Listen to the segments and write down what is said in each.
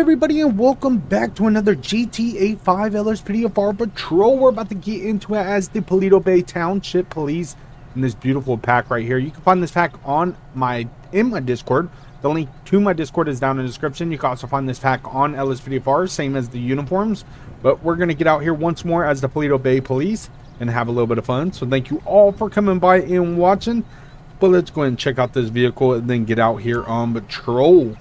everybody, and welcome back to another GTA 5 LSPDFR patrol. We're about to get into it as the Paleto Bay Township Police in this beautiful pack right here. You can find this pack in my Discord. The link to my Discord is down in the description. You can also find this pack on LSPDFR, same as the uniforms. But we're going to get out here once more as the Paleto Bay Police and have a little bit of fun. So thank you all for coming by and watching. But let's go ahead and check out this vehicle and then get out here on patrol.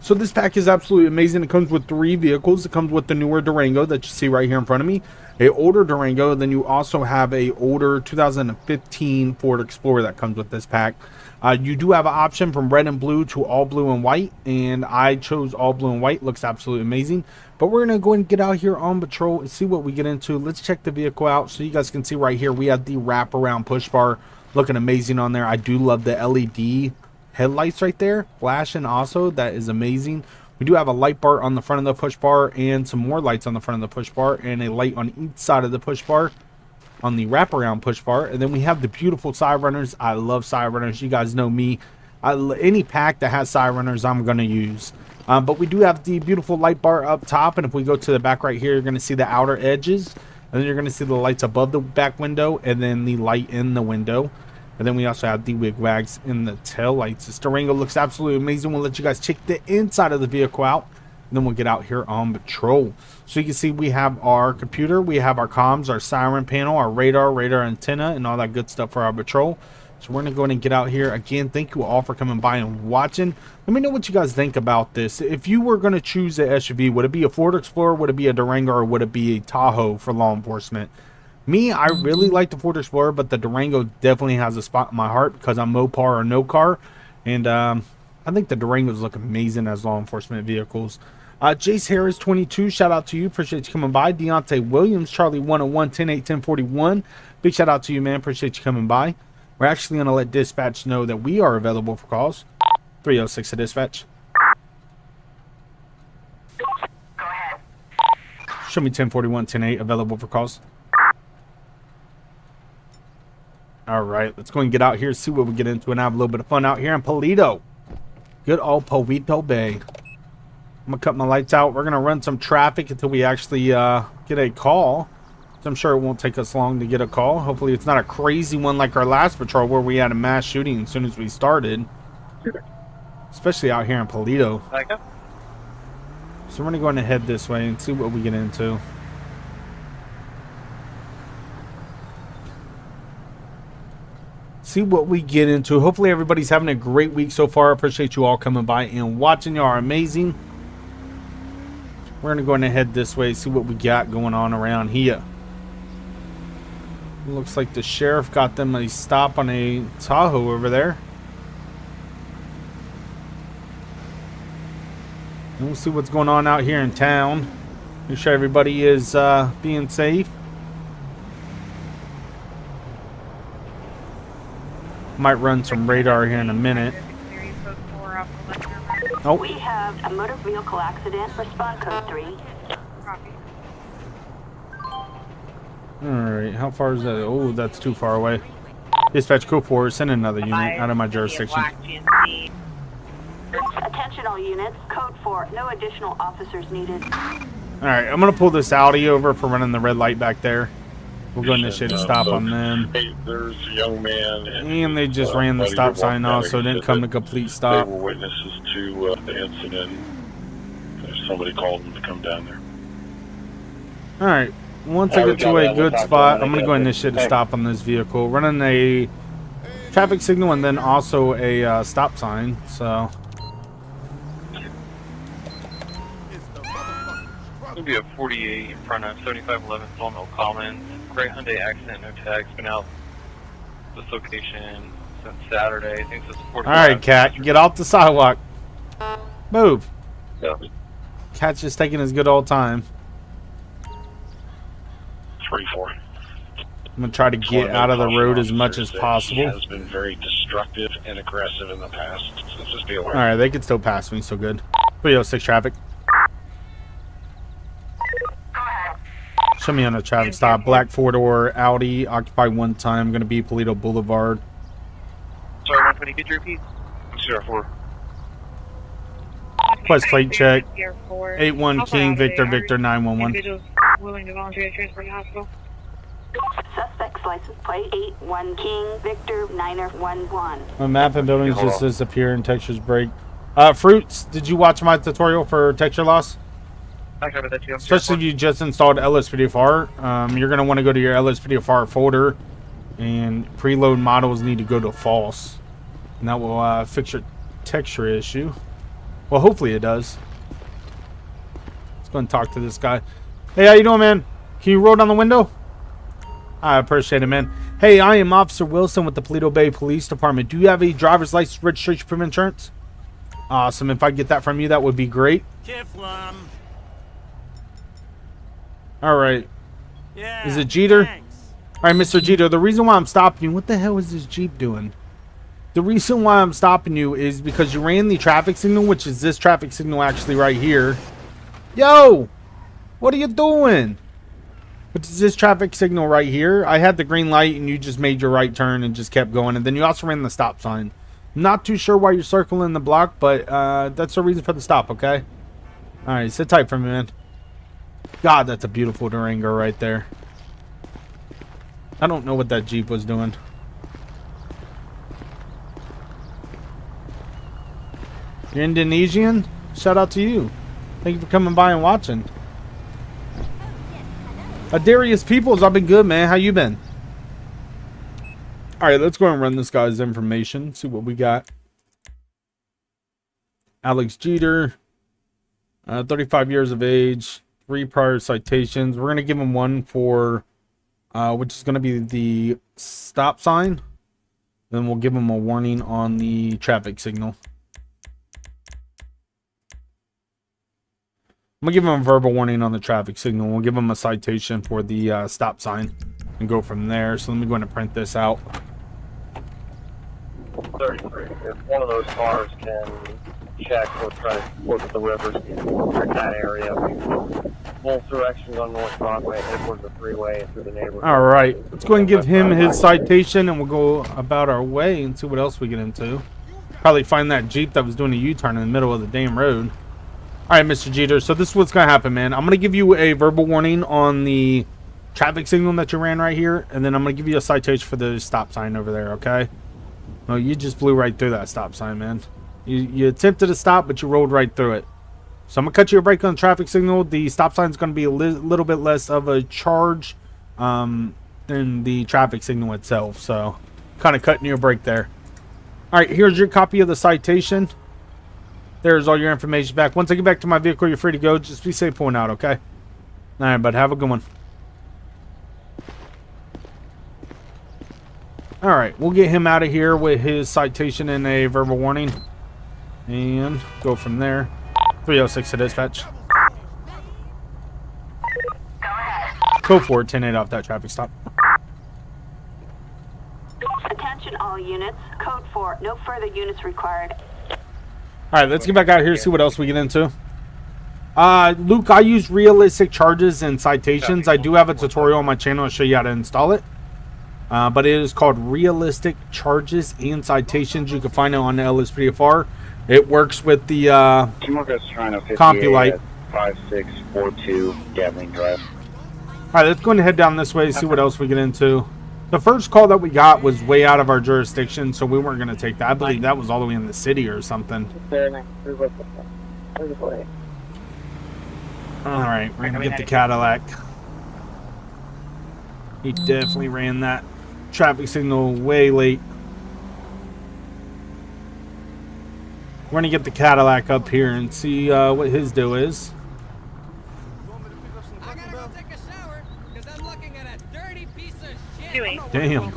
So this pack is absolutely amazing. It comes with 3 vehicles. It comes with the newer Durango that you see right here in front of me, a older Durango, and then you also have a older 2015 Ford Explorer that comes with this pack. You do have an option from red and blue to all blue and white, and I chose all blue and white. Looks absolutely amazing. But we're going to go ahead and get out here on patrol and see what we get into. Let's check the vehicle out. So you guys can see right here we have the wraparound push bar looking amazing on there. I do love the LED headlights right there flashing also. That is amazing. We do have a light bar on the front of the push bar and some more lights on the front of the push bar and a light on each side of the push bar on the wraparound push bar. And then we have the beautiful side runners. I love side runners. You guys know me. Any pack that has side runners I'm going to use. But we do have the beautiful light bar up top, and if we go to the back right here, you're going to see the outer edges, and then you're going to see the lights above the back window and then the light in the window. And then we also have the wigwags in the tail lights. This Durango looks absolutely amazing. We'll let you guys check the inside of the vehicle out, and then we'll get out here on patrol. So you can see we have our computer, we have our comms, our siren panel, our radar antenna, and all that good stuff for our patrol. So we're going to go ahead and get out here. Again, thank you all for coming by and watching. Let me know what you guys think about this. If you were going to choose an SUV, would it be a Ford Explorer, would it be a Durango, or would it be a Tahoe for law enforcement? Me, I really like the Ford Explorer, but the Durango definitely has a spot in my heart because I'm Mopar or no car. And I think the Durangos look amazing as law enforcement vehicles. Jace Harris 22, shout out to you. Appreciate you coming by. Deontay Williams, Charlie 101, 10-8, 1041. Big shout out to you, man. Appreciate you coming by. We're actually going to let dispatch know that we are available for calls. 306 to dispatch. Go ahead. Show me 1041, 10-8, available for calls. All right, let's go and get out here, see what we get into, and have a little bit of fun out here in Paleto. Good old Paleto Bay. I'm going to cut my lights out. We're going to run some traffic until we actually get a call. So I'm sure it won't take us long to get a call. Hopefully it's not a crazy one like our last patrol where we had a mass shooting as soon as we started. Especially out here in Paleto. So we're going to go and head this way and see what we get into. See what we get into. Hopefully everybody's having a great week so far. I appreciate you all coming by and watching. You are amazing. We're gonna go ahead and head this way, see what we got going on around here. Looks like the sheriff got them a stop on a Tahoe over there. And we'll see what's going on out here in town. Make sure everybody is being safe. Might run some radar here in a minute. Oh. We have a motor vehicle accident. Respond code 3. Alright, how far is that? Oh, that's too far away. Dispatch code 4, send another unit out of my jurisdiction. Attention all units. Code 4. No additional officers needed. Alright, I'm going to pull this Audi over for running the red light back there. We'll go and initiate a stop on them. Hey, there's a young man. And they just ran the stop sign off, so it didn't come to complete stop. They were witnesses to the incident. Somebody called them to come down there. Alright, once I get to a good spot, I'm going to go and initiate a stop on this vehicle. Running a traffic signal and then also a stop sign, so... It'll be a 48 in front of 7511 Sawmill Commons. Gray Hyundai accident, no tags. Been out this location since Saturday. I think it's 45. Alright, Cat, get off the sidewalk. Move. Yeah. Cat's just taking his good old time. 3-4. I'm going to try to get out of the road as much as possible. He has been very destructive and aggressive in the past, so just be aware. Alright, they can still pass me, so good. 306 traffic. Show me on a traffic stop. Black 4-door Audi, occupy 1 time. Going to be Paleto Boulevard. Sorry, 120, could you repeat? 04. Quest plate check. LSPDFR 81 King Victor Victor 911. Individuals willing to volunteer to transport to the hospital. Suspect's license plate 81 King Victor 911. My map and buildings just disappear and textures break. Fruits, did you watch my tutorial for texture loss? Especially if you just installed LSPDFR, you're going to want to go to your LSPDFR folder, and preload models need to go to false, and that will fix your texture issue. Well, hopefully it does. Let's go and talk to this guy. Hey, how you doing, man? Can you roll down the window? I appreciate it, man. Hey, I am Officer Wilson with the Paleto Bay Police Department. Do you have a driver's license, registration, proof of insurance? Awesome. If I get that from you, that would be great. All right. Yeah, is it Jeter? thanks. All right, Mr. Jeter. The reason why I'm stopping you, what the hell is this Jeep doing? The reason why I'm stopping you is because you ran the traffic signal, which is this traffic signal actually right here. Yo, what are you doing? Which is this traffic signal right here. I had the green light and you just made your right turn and just kept going. And then you also ran the stop sign. Not too sure why you're circling the block, but that's the reason for the stop, okay? All right, sit tight for me, man. God, that's a beautiful Durango right there. I don't know what that Jeep was doing. You're Indonesian? Shout out to you. Thank you for coming by and watching. Darius Peoples, I've been good, man. How you been? Alright, let's go and run this guy's information. See what we got. Alex Jeter. 35 years of age. 3 prior citations. We're going to give him one for, which is going to be the stop sign. Then we'll give him a warning on the traffic signal. I'm going to give him a verbal warning on the traffic signal. We'll give him a citation for the stop sign and go from there. So let me go ahead and print this out. 33. If one of those cars can check or try to look at the rivers in that area, we both directions on North Broadway, head towards the freeway and through the neighborhood. All right. Let's go ahead and give him his citation and we'll go about our way and see what else we get into. Probably find that Jeep that was doing a U-turn in the middle of the damn road. All right, Mr. Jeter. So this is what's going to happen, man. I'm going to give you a verbal warning on the traffic signal that you ran right here. And then I'm going to give you a citation for the stop sign over there, okay? No, you just blew right through that stop sign, man. You attempted to stop, but you rolled right through it. So I'm going to cut you a break on the traffic signal. The stop sign is going to be a little bit less of a charge than the traffic signal itself. So kind of cutting you a break there. All right, here's your copy of the citation. There's all your information back. Once I get back to my vehicle, you're free to go. Just be safe pulling out, okay? All right, bud. Have a good one. All right, we'll get him out of here with his citation and a verbal warning. And go from there. 306 to dispatch. Go for it. 10-8 off that traffic stop. Attention all units. Code 4. No further units required. All right, let's get back out here and see what else we get into. Luke, I use realistic charges and citations. I do have a tutorial on my channel to show you how to install it. But it is called Realistic Charges and Citations. You can find it on the LSPDFR. It works with the CompuLite. 5642 Gatling Drive. All right, let's go ahead and head down this way and see what else we get into. The first call that we got was way out of our jurisdiction, so we weren't going to take that. I believe that was all the way in the city or something. All right, we're going to get the Cadillac. He definitely ran that traffic signal way late. We're going to get the Cadillac up here and see what his deal is. Damn.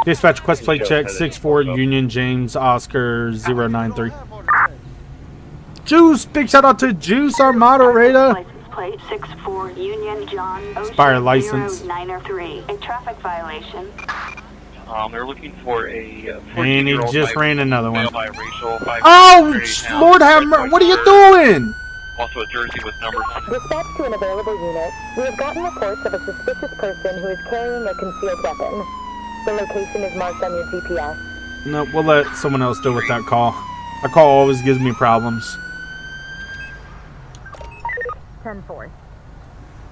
Dispatch quest plate check 64 Union James Oscar 093. Juice! Big shout out to Juice, our moderator. License plate 64 Union John Expire license. 903. A traffic violation. They're looking for a And he just ran another one. Oh, Lord have mercy. What are you doing? Also a jersey with numbers on it. Dispatch to an available unit. We have gotten reports of a suspicious person who is carrying a concealed weapon. The location is marked on your GPS. No, we'll let someone else deal with that call. That call always gives me problems. 10-4.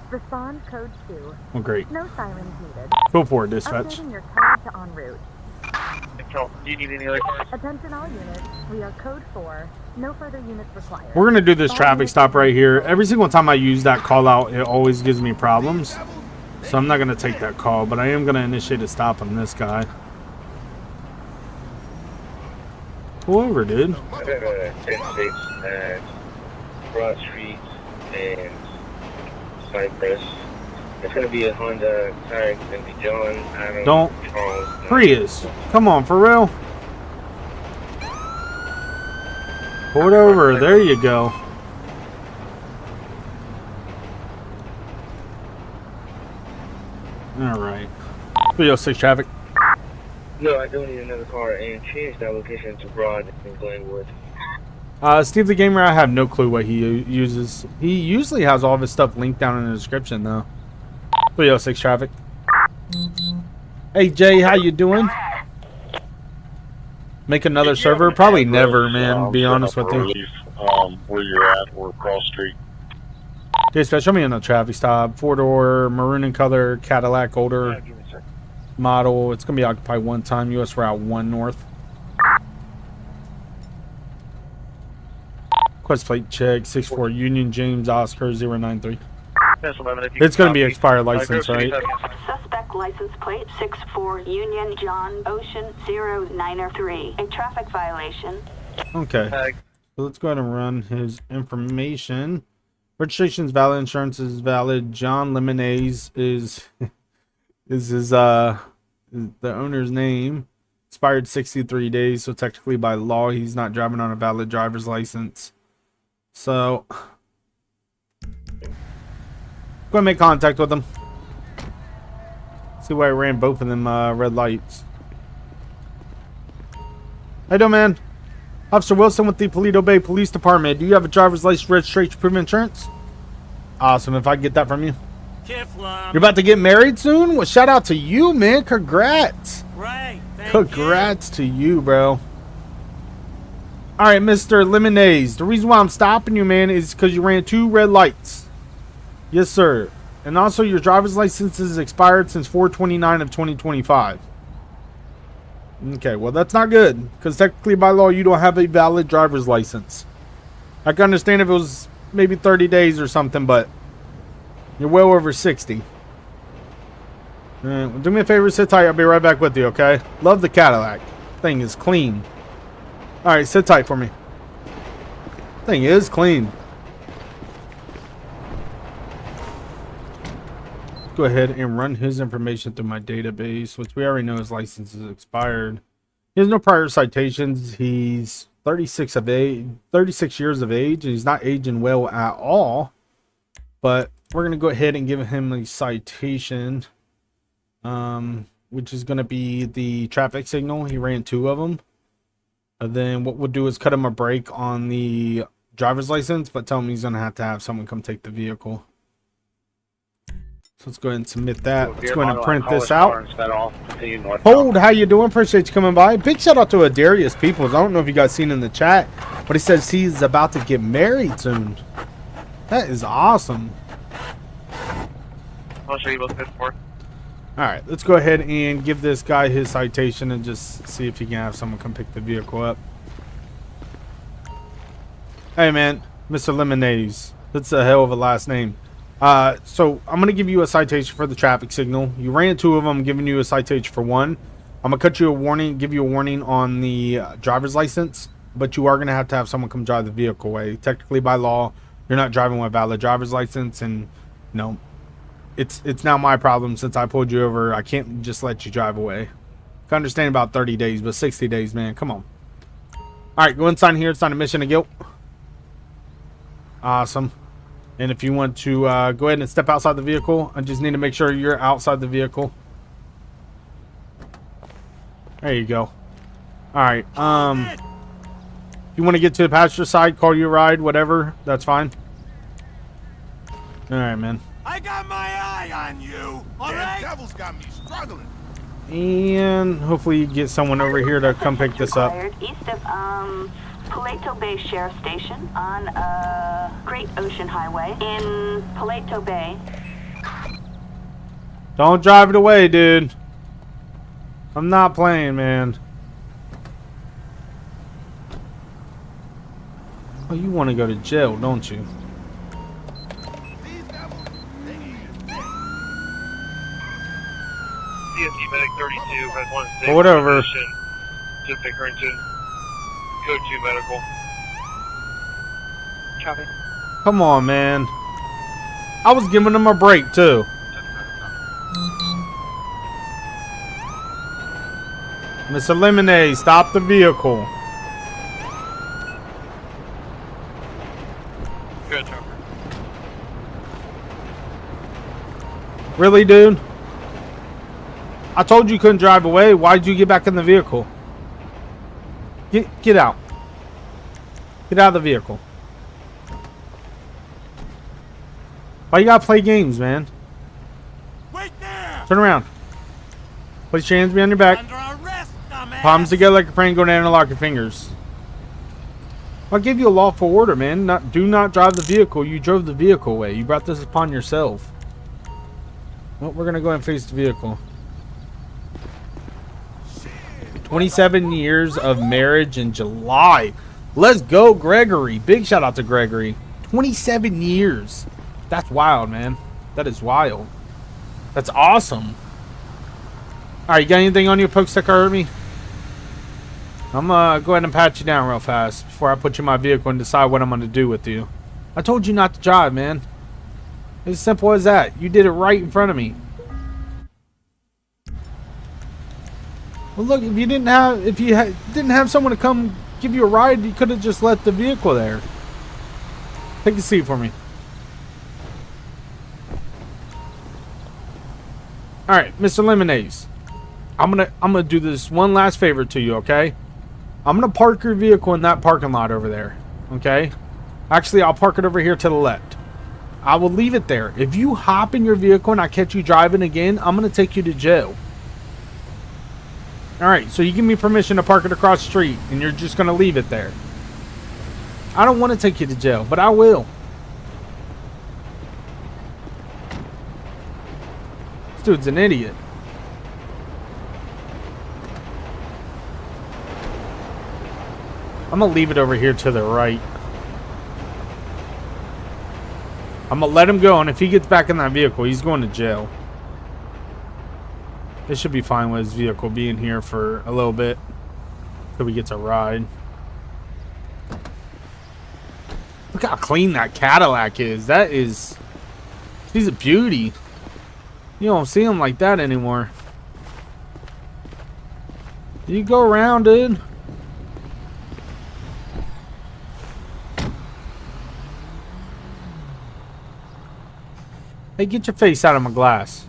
Respond code 2. Oh, great. No sirens needed. Go for it, dispatch. Updating your code to en route. Control, do you need any other cars? Attention all units. We are code 4. No further units required. We're gonna do this traffic stop right here. Every single time I use that call out, it always gives me problems. So I'm not gonna take that call, but I am gonna initiate a stop on this guy. Pull over, dude. I got a 10-6 at Broad Street and Cypress. It's gonna be a Honda tire. It's gonna be John, Adam, Don't. Charles. Prius. Come on, for real. Pull it over. There you go. Alright. 306 traffic. No, I don't need another car and change that location to Broad in Glenwood. Steve the Gamer, I have no clue what he uses. He usually has all of his stuff linked down in the description, though. 306 traffic. Hey, Jay, how you doing? Make another server? Probably never, man, be honest with you. Relief, where you're at or cross street. Dispatch, show me on the traffic stop. 4-door, maroon in color, Cadillac, older model. It's going to be occupied one time. US Route 1 North. Quest plate check. 64 Union James Oscar 093. It's going to be expired license, right? Suspect license plate 64 Union John Ocean 093. A traffic violation. Okay. So let's go ahead and run his information. Registration is valid. Insurance is valid. John Lemonade is his the owner's name. Expired 63 days, so technically by law he's not driving on a valid driver's license. So go and make contact with him. See why I ran both of them red lights. How you doing, man? Officer Wilson with the Paleto Bay Police Department. Do you have a driver's license, registration, proof of insurance? Awesome. If I can get that from you. You're about to get married soon? Well, shout out to you, man. Congrats. Right. Congrats to you, bro. All right, Mr. Lemonade. The reason why I'm stopping you, man, is because you ran 2 red lights. Yes, sir. And also, your driver's license is expired since 4/29 of 2025. Okay, well, that's not good. Because technically, by law, you don't have a valid driver's license. I can understand if it was maybe 30 days or something, but you're well over 60. Well, do me a favor, sit tight. I'll be right back with you, okay? Love the Cadillac. Thing is clean. All right, sit tight for me. Thing is clean. Go ahead and run his information through my database, which we already know his license is expired. He has no prior citations. He's 36 years of age, and he's not aging well at all. But we're gonna go ahead and give him a citation, which is gonna be the traffic signal. He ran 2 of them. And then what we'll do is cut him a break on the driver's license, but tell him he's gonna have to have someone come take the vehicle. So let's go ahead and submit that. Let's go ahead and print this out. Hold, how you doing? Appreciate you coming by. Big shout out to Adarius Peoples. I don't know if you guys seen in the chat, but he says he's about to get married soon. That is awesome. I'll show you both good for. Alright, let's go ahead and give this guy his citation and just see if he can have someone come pick the vehicle up. Hey man, Mr. Lemonades. That's a hell of a last name. So I'm going to give you a citation for the traffic signal. You ran 2 of them. I'm giving you a citation for 1. I'm going to cut you a warning, give you a warning on the driver's license, but you are going to have someone come drive the vehicle away. Technically by law, you're not driving with a valid driver's license, and you know, it's now my problem since I pulled you over. I can't just let you drive away. I can understand about 30 days, but 60 days, man, come on. Alright, go and sign here. Sign admission of guilt. Awesome. And if you want to go ahead and step outside the vehicle, I just need to make sure you're outside the vehicle. There you go. Alright, if you want to get to the passenger side, call you a ride, whatever, that's fine. Alright, man. I got my eye on you. All right. Devil's got me struggling. And hopefully you get someone over here to come pick this up. East of Paleto Bay Sheriff Station on Great Ocean Highway in Paleto Bay. Don't drive it away, dude. I'm not playing, man. Oh, you want to go to jail, don't you? CSE Medic 32 has one Pull it over. Just take her into Code 2 Medical. Copy. Come on, man. I was giving him a break, too. Mr. Lemonade, stop the vehicle. Good, Trevor. Really, dude? I told you couldn't drive away. Why'd you get back in the vehicle? Get out. Get out of the vehicle. Why you gotta play games, man? Wait there! Turn around. Place your hands behind your back. Under arrest, dumbass! Palms together like a friend. Go down and lock your fingers. I'll give you a lawful order, man. Do not drive the vehicle. You drove the vehicle away. You brought this upon yourself. Well, we're gonna go ahead and face the vehicle. 27 years of marriage in July. Let's go, Gregory. Big shout out to Gregory. 27 years. That's wild, man. That is wild. That's awesome. Alright, you got anything on your poke stick or hurt me? I'm gonna go ahead and pat you down real fast before I put you in my vehicle and decide what I'm gonna do with you. I told you not to drive, man. It's as simple as that. You did it right in front of me. Well, look, if you didn't have someone to come give you a ride, you could have just left the vehicle there. Take a seat for me. All right, Mr. Lemonades. I'm gonna do this one last favor to you, okay? I'm gonna park your vehicle in that parking lot over there, okay? Actually, I'll park it over here to the left. I will leave it there. If you hop in your vehicle and I catch you driving again, I'm gonna take you to jail. Alright, so you give me permission to park it across the street, and you're just going to leave it there. I don't want to take you to jail, but I will. This dude's an idiot. I'm going to leave it over here to the right. I'm going to let him go, and if he gets back in that vehicle, he's going to jail. It should be fine with his vehicle being here for a little bit till he gets a ride. Look how clean that Cadillac is. He's a beauty. You don't see him like that anymore. You go around, dude. Hey, get your face out of my glass.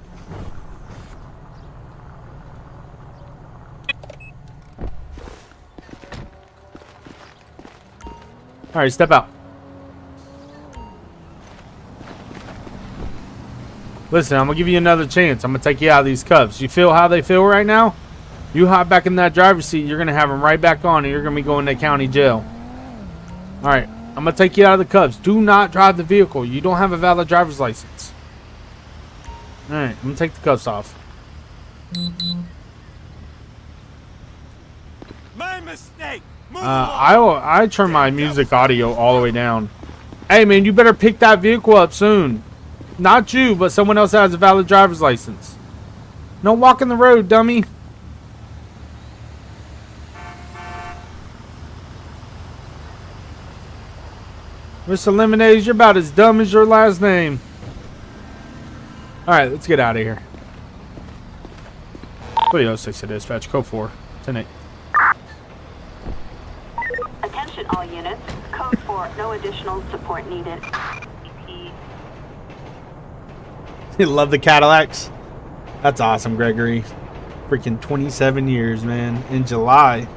Alright, step out. Listen, I'm going to give you another chance. I'm going to take you out of these cuffs. You feel how they feel right now? You hop back in that driver's seat, you're going to have them right back on, and you're going to be going to county jail. Alright, I'm going to take you out of the cuffs. Do not drive the vehicle. You don't have a valid driver's license. Alright, I'm going to take the cuffs off. My mistake! I turn my music audio all the way down. Hey, man, you better pick that vehicle up soon. Not you, but someone else that has a valid driver's license. No walking the road, dummy. Mr. Lemonade, you're about as dumb as your last name. Alright, let's get out of here. 306 to dispatch, code 4, 10-8. Attention all units. Code 4, no additional support needed. You love the Cadillacs? That's awesome, Gregory. Freaking 27 years, man. In July.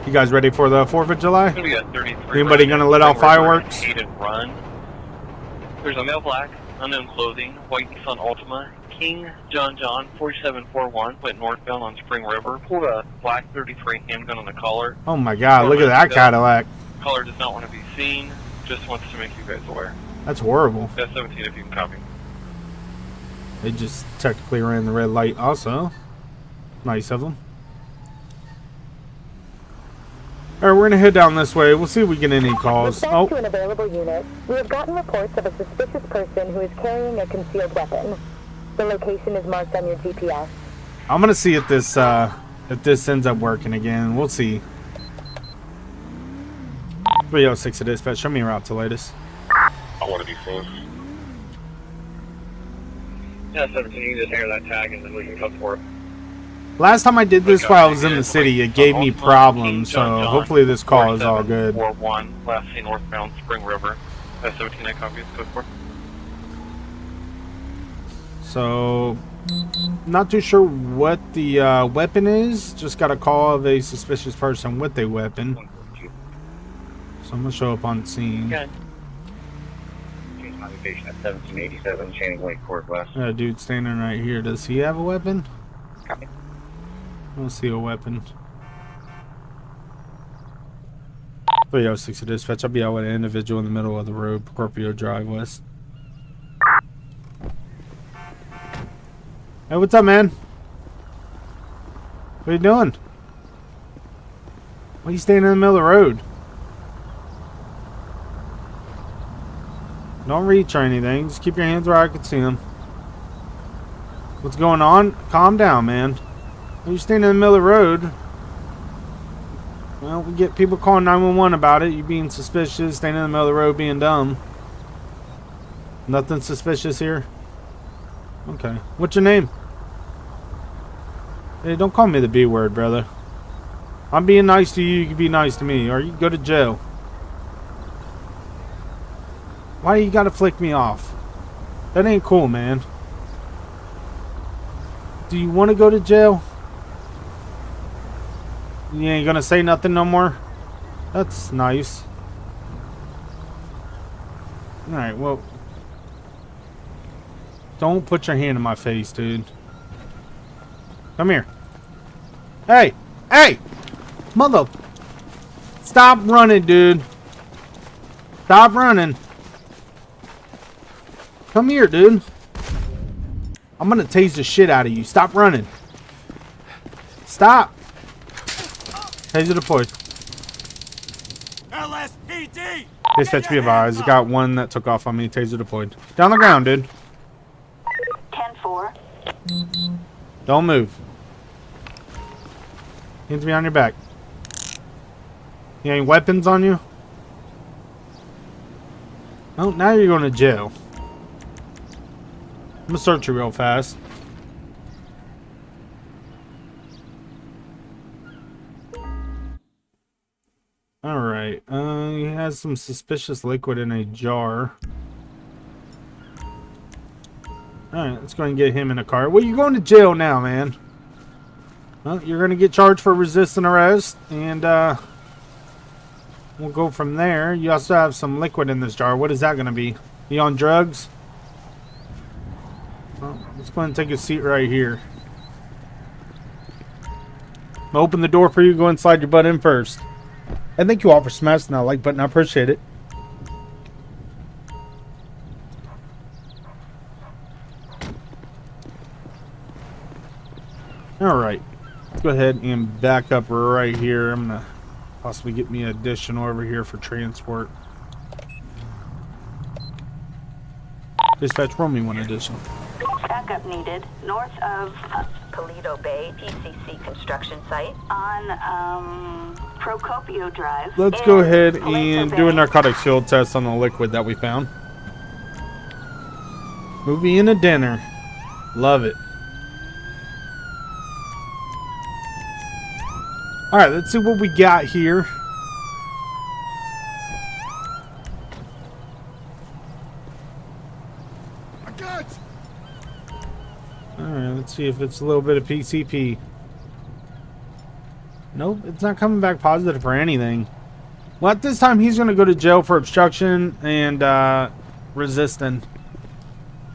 You guys ready for the 4th of July? We got 33. Anybody gonna let out fireworks? Run. There's a male black unknown clothing, white Nissan Altima, King John 4741, went northbound on Spring River, pulled a black 33 handgun on the collar. Oh my god, look at that Cadillac. Caller does not want to be seen, just wants to make you guys aware. That's horrible. That's 17 if you can copy. They just technically ran the red light also. Nice of them. Alright, we're gonna head down this way. We'll see if we get any calls. Respect to an available unit. We have gotten reports of a suspicious person who is carrying a concealed weapon. The location is marked on your GPS. I'm gonna see if this ends up working again. We'll see. 306 to dispatch. Show me a route to latest. I want to be close. Yeah, 17, you can just enter that tag and then we can come for it. Last time I did this while I was in the city, it gave me problems, so hopefully this call is all good. 4741, last seen northbound Spring River. That's 17 I copy. Code 4. So, not too sure what the weapon is. Just got a call of a suspicious person with a weapon. So I'm gonna show up on scene. Okay. Change my location at 1787 Channing Lake Court West. Got a dude standing right here. Does he have a weapon? Copy. I don't see a weapon. 306 to dispatch. I'll be out with an individual in the middle of the road, Scorpio Drive West. Hey, what's up, man? What are you doing? Why are you standing in the middle of the road? Don't reach or anything. Just keep your hands where I can see them. What's going on? Calm down, man. You're standing in the middle of the road. Well, we get people calling 911 about it. You being suspicious, standing in the middle of the road being dumb. Nothing suspicious here? Okay. What's your name? Hey, don't call me the B word, brother. I'm being nice to you. You can be nice to me, or you can go to jail. Why you gotta flick me off? That ain't cool, man. Do you want to go to jail? You ain't gonna say nothing no more? That's nice. Alright, well. Don't put your hand in my face, dude. Come here. Hey! Hey! Mother... Stop running, dude. Stop running. Come here, dude. I'm gonna tase the shit out of you. Stop running. Stop. Taser deployed. LSPD! Dispatch be advised. Got one that took off on me. Taser deployed. Down the ground, dude. 10-4. Don't move. Hands behind your back. You got any weapons on you? Oh, now you're going to jail. I'm gonna search you real fast. Alright, he has some suspicious liquid in a jar. Alright, let's go and get him in a car. Well, you're going to jail now, man. Well, you're gonna get charged for resisting arrest, and we'll go from there. You also have some liquid in this jar. What is that gonna be? You on drugs? Well, let's go ahead and take a seat right here. I'll open the door for you. Go and slide your butt in first. And thank you all for smashing that like button. I appreciate it. Alright. Let's go ahead and back up right here. I'm going to possibly get me an additional over here for transport. Dispatch, roll me one additional. Backup needed north of Paleto Bay, PCC construction site. on Procopio Drive. Let's go in ahead Paleto and do a Bay. narcotics field test on the liquid that we found. Movie and a dinner. Love it. Alright, let's see what we got here. Alright, let's see if it's a little bit of PCP. Nope, it's not coming back positive for anything. Well, at this time, he's going to go to jail for obstruction and resisting.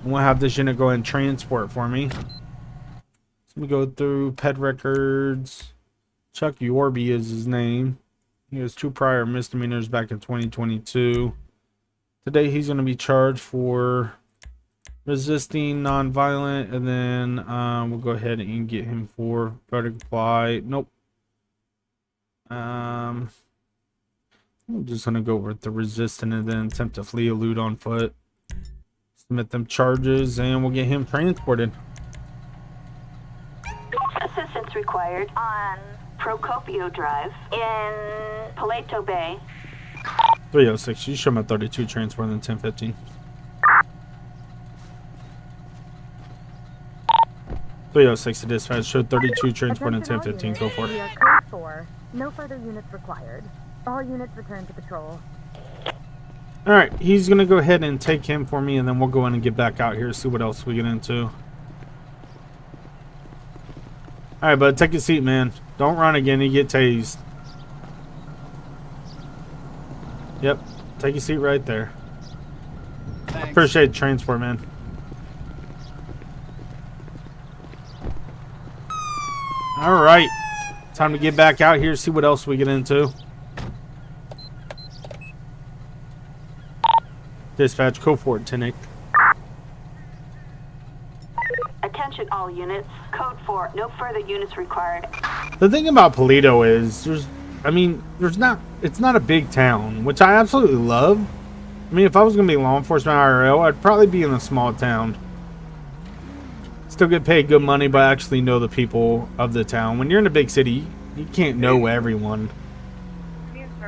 And we'll have this unit go ahead and transport for me. So we go through ped records. Chuck Yorby is his name. He has 2 prior misdemeanors back in 2022. Today he's going to be charged for resisting nonviolent, and then we'll go ahead and get him for failure to comply. Nope. I'm just going to go with the resisting and then attempt to flee, elude on foot. Submit them charges, and we'll get him transported. Assistance required on Procopio Drive in Paleto Bay. 306, you show him a 32 transport in 1015. 306 to dispatch, show 32 transport in 1015, go for it. We are code 4. No further units required. All units return to patrol. Alright, he's going to go ahead and take him for me, and then we'll go in and get back out here, see what else we get into. Alright, bud, take a seat, man. Don't run again, you get tased. Yep, take a seat right there. Thanks. Appreciate the transport, man. Alright, time to get back out here, see what else we get into. Dispatch, code 4, 10-8. Attention all units. Code 4. No further units required. The thing about Paleto is, it's not a big town, which I absolutely love. I mean, if I was going to be law enforcement IRL, I'd probably be in a small town. Still get paid good money, but actually know the people of the town. When you're in a big city, you can't know everyone.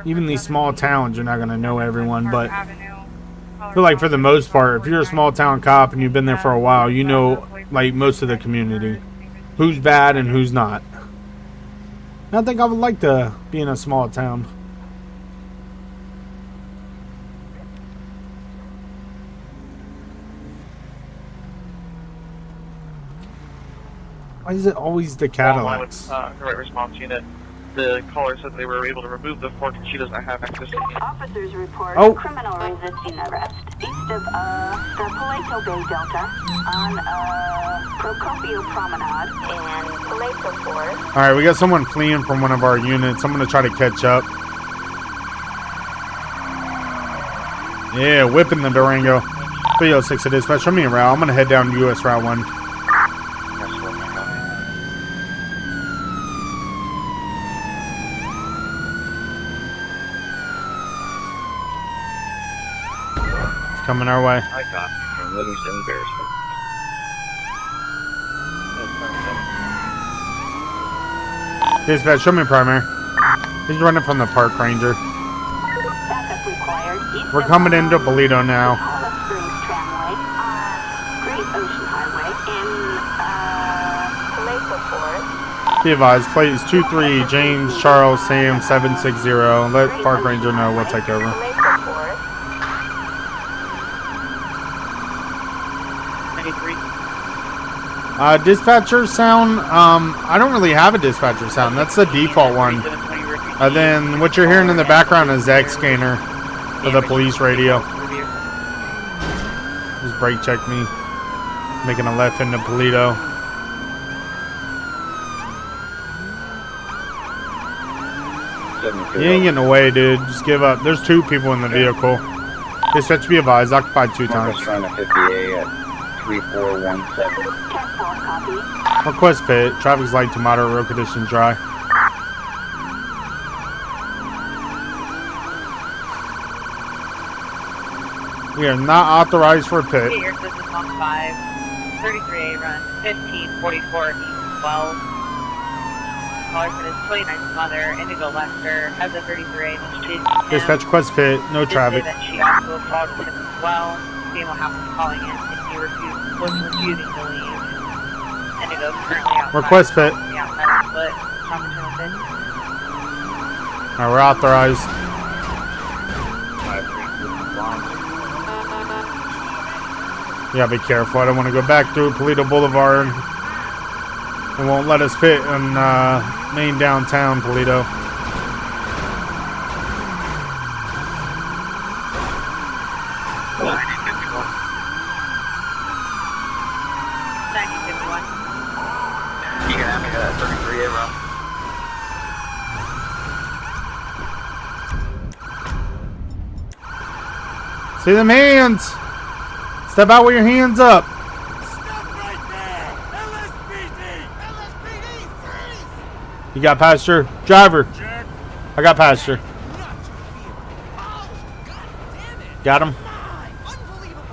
Even these small towns, you're not going to know everyone, but I feel like for the most part, if you're a small town cop and you've been there for a while, you know, like, most of the community. Who's bad and who's not. I think I would like to be in a small town. Why is it always the Cadillacs? The right response unit. The caller said they were able to remove the fork and she doesn't have access to it. Officers report Oh. criminal resisting arrest east of the Paleto Bay Delta on Procopio Promenade and Paleto Forest. Alright, we got someone fleeing from one of our units. I'm going to try to catch up. Yeah, whipping the Durango. 306 it is. Show me a route. I'm going to head down US Route 1. Coming our way. I got you from Livingston Embarrassment. Dispatch, show me primary. He's running from the park ranger. Backup required east We're of coming into Paleto now. Hollis Springs Tramway on Great Ocean Highway in Paleto Forest. Be advised, plate is 23 James Charles Sam 760. Let park ranger know we'll take over. Paleto Forest. 93. Dispatcher sound, I don't really have a dispatcher sound. That's the default one. Then what you're hearing in the background is X scanner for the police radio. Just brake check me. Making a left into Paleto. You ain't getting away, dude. Just give up. There's 2 people in the vehicle. Dispatch, be advised, occupied 2 times. Trying to 50A at 3417. 10-4 copy. Request pit. Traffic's light to moderate, road conditions dry. We are not authorized for a pit. Get your business on 5, 33A run, 1544 East 12. Caller for his 29th mother, Indigo Lester, has a 33A Michigan. Dispatch request pit. No traffic. That she also assaulted him as well. Female house is calling in if he was refusing to leave. Indigo's currently outside. Request pit. The outside foot. Trauma channel 50. Alright, we're authorized. You gotta be careful. I don't want to go back through Paleto Boulevard. It won't let us fit in main downtown Paleto. got a 33A run. See them hands. Step out with your hands up. Stop right there! LSPD! LSPD, freeze! You got pasture. Driver. Jerk! I got pasture. Not your vehicle. Oh, God damn it! Got him. Unbelievable!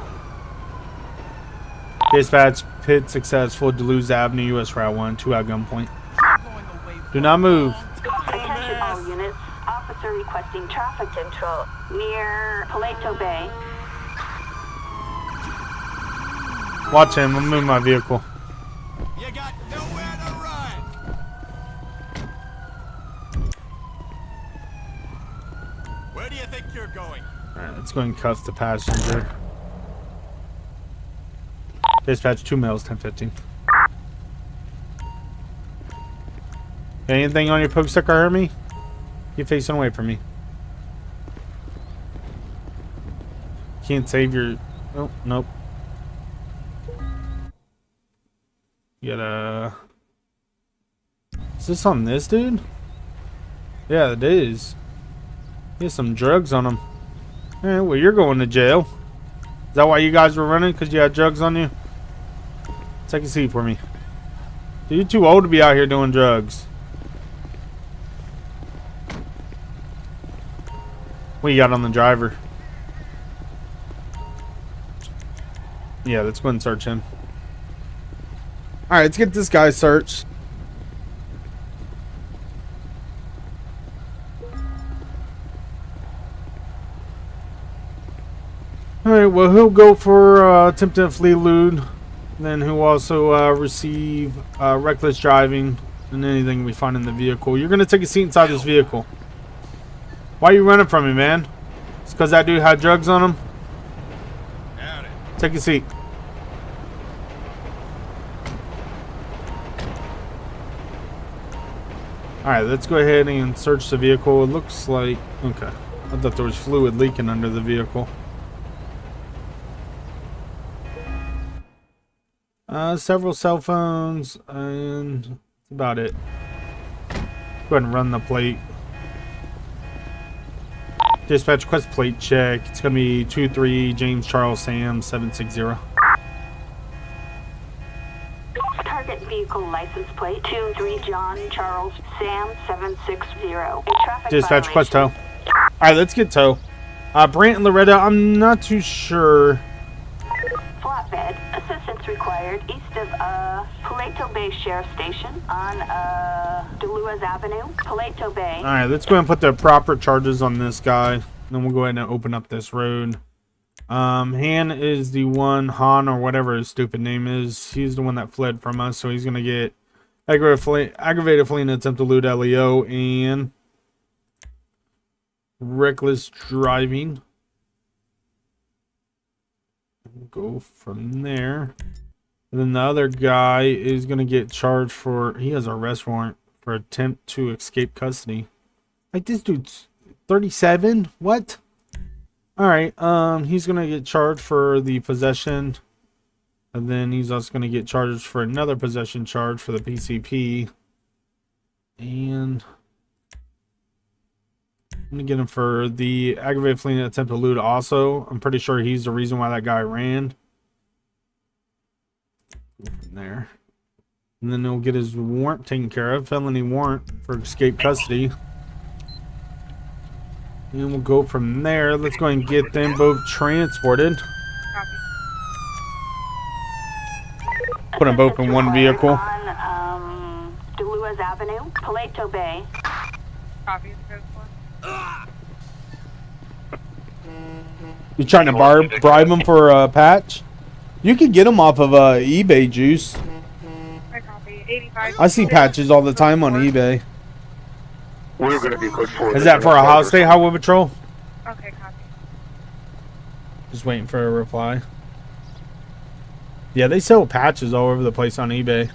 Dispatch, pit successful. Duluth Avenue, US Route 1. 2 at gunpoint. Do not move. Attention all units. Officer requesting traffic control near Paleto Bay. Watch him. I'm moving my vehicle. You got nowhere to run! Where do you think you're going? Alright, let's go and cuff the passenger. Dispatch 2 males, 1015. Anything on your poke sticker hurt me? Keep facing away from me. Can't save your... Oh, nope. You gotta... Is this on this dude? Yeah, it is. He has some drugs on him. Alright, well, you're going to jail. Is that why you guys were running? Because you had drugs on you? Take a seat for me. Dude, you're too old to be out here doing drugs. What you got on the driver? Yeah, let's go and search him. Alright, let's get this guy searched. Alright, well, he'll go for attempted flee elude. Then he'll also receive reckless driving and anything we find in the vehicle. You're going to take a seat inside this vehicle. Why are you running from me, man? It's because that dude had drugs on him? Take a seat. Alright, let's go ahead and search the vehicle. It looks like... Okay. I thought there was fluid leaking under the vehicle. Several cell phones, and that's about it. Go ahead and run the plate. Dispatch request plate check. It's going to be 23 James Charles Sam 760. Target vehicle license plate 23 John Charles Sam 760. A traffic Dispatch request violation. tow. Alright, let's get tow. Brant and Loretta, I'm not too sure. Flatbed. Assistance required east of Paleto Bay Sheriff Station on Duluth Avenue, Paleto Bay. Alright, let's go ahead and put the proper charges on this guy. Then we'll go ahead and open up this road. Han is the one, Han or whatever his stupid name is. He's the one that fled from us, so he's going to get aggravated fleeing attempt to elude LEO and reckless driving. We'll go from there. And then the other guy is going to get charged for... He has an arrest warrant for attempt to escape custody. Like, this dude's 37? What? Alright, he's going to get charged for the possession. And then he's also going to get charged for another possession charge for the PCP. And... I'm going to get him for the aggravated fleeing attempt to elude also. I'm pretty sure he's the reason why that guy ran. From there. And then he'll get his warrant taken care of. Felony warrant for escape custody. And we'll go from there. Let's go and get them both transported. Put them both in one vehicle. On Duluth Avenue, Paleto Bay. Copy. You trying to bribe them for a patch? You could get them off of eBay, Juice. I copy. 85. I see patches all the time on eBay. We're going to be put forward. Is that for a house state highway patrol? Okay, copy. Just waiting for a reply. Yeah, they sell patches all over the place on eBay.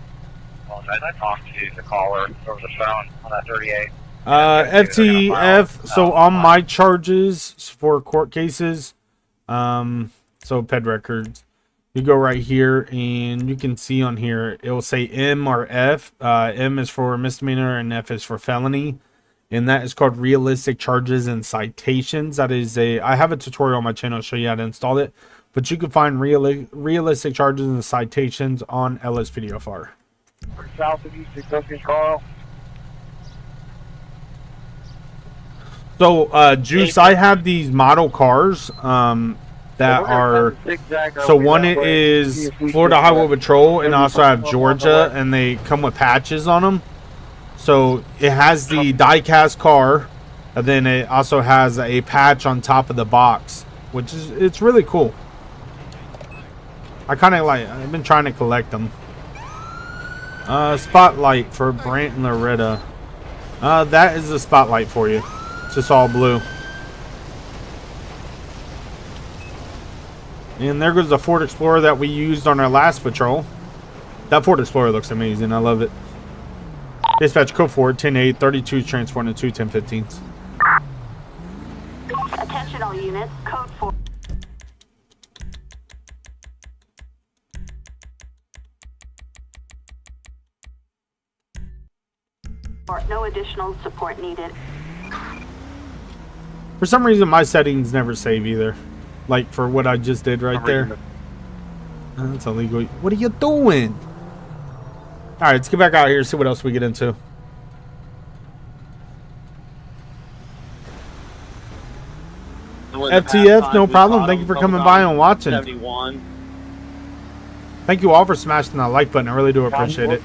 I talked to the caller over the phone on that 38. FTF, so on my charges for court cases, so PED records, You go right here and you can see on here, it will say M or F. M is for misdemeanor and F is for felony. And that is called realistic charges and citations. That is I have a tutorial on my channel to show you how to install it. But you can find realistic charges and citations on LSPDFR. South of East Excelsior, Carl. So, Juice, I have these model cars that are... So one is Florida Highway Patrol, and I also have Georgia, and they come with patches on them. So it has the die-cast car, and then it also has a patch on top of the box, which is, it's really cool. I kind of like, I've been trying to collect them. Spotlight for Brant and Loretta. That is the spotlight for you. It's just all blue. And there goes the Ford Explorer that we used on our last patrol. That Ford Explorer looks amazing. I love it. Dispatch code 4, 10-8, 32 transporting to 2 10-15s. Attention all units, code 4. No additional support needed. For some reason, my settings never save either. Like for what I just did right there. That's illegal. What are you doing? Alright, let's get back out here and see what else we get into. FTF, no problem. Thank you for coming by and watching. 71. Thank you all for smashing that like button. I really do appreciate it.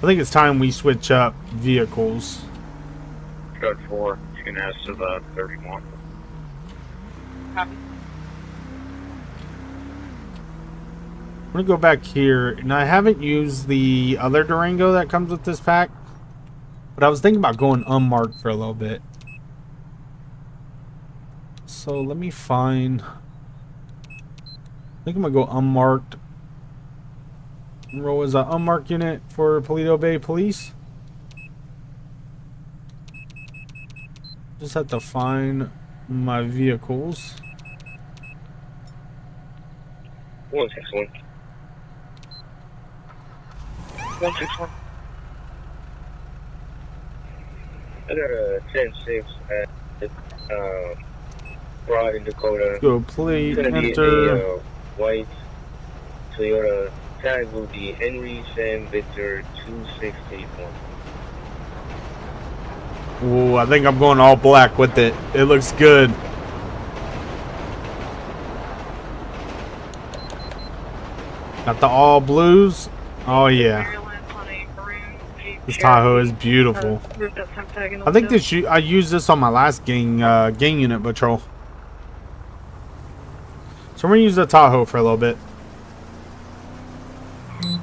I think it's time we switch up vehicles. Code 4, you can ask to the 31. Copy. I'm going to go back here. And I haven't used the other Durango that comes with this pack. But I was thinking about going unmarked for a little bit. So let me find... I think I'm going to go unmarked. Roll as an unmarked unit for Paleto Bay Police. Just have to find my vehicles. 161. 161. I got a 10-6 at Broad in Dakota. Go plate, it's gonna enter. Be a white Toyota. Tag will be Henry Sam Victor 2681. Ooh, I think I'm going all black with it. It looks good. Got the all blues. Oh yeah. This Tahoe is beautiful. I think this I used this on my last gang unit patrol. So we're gonna use the Tahoe for a little bit.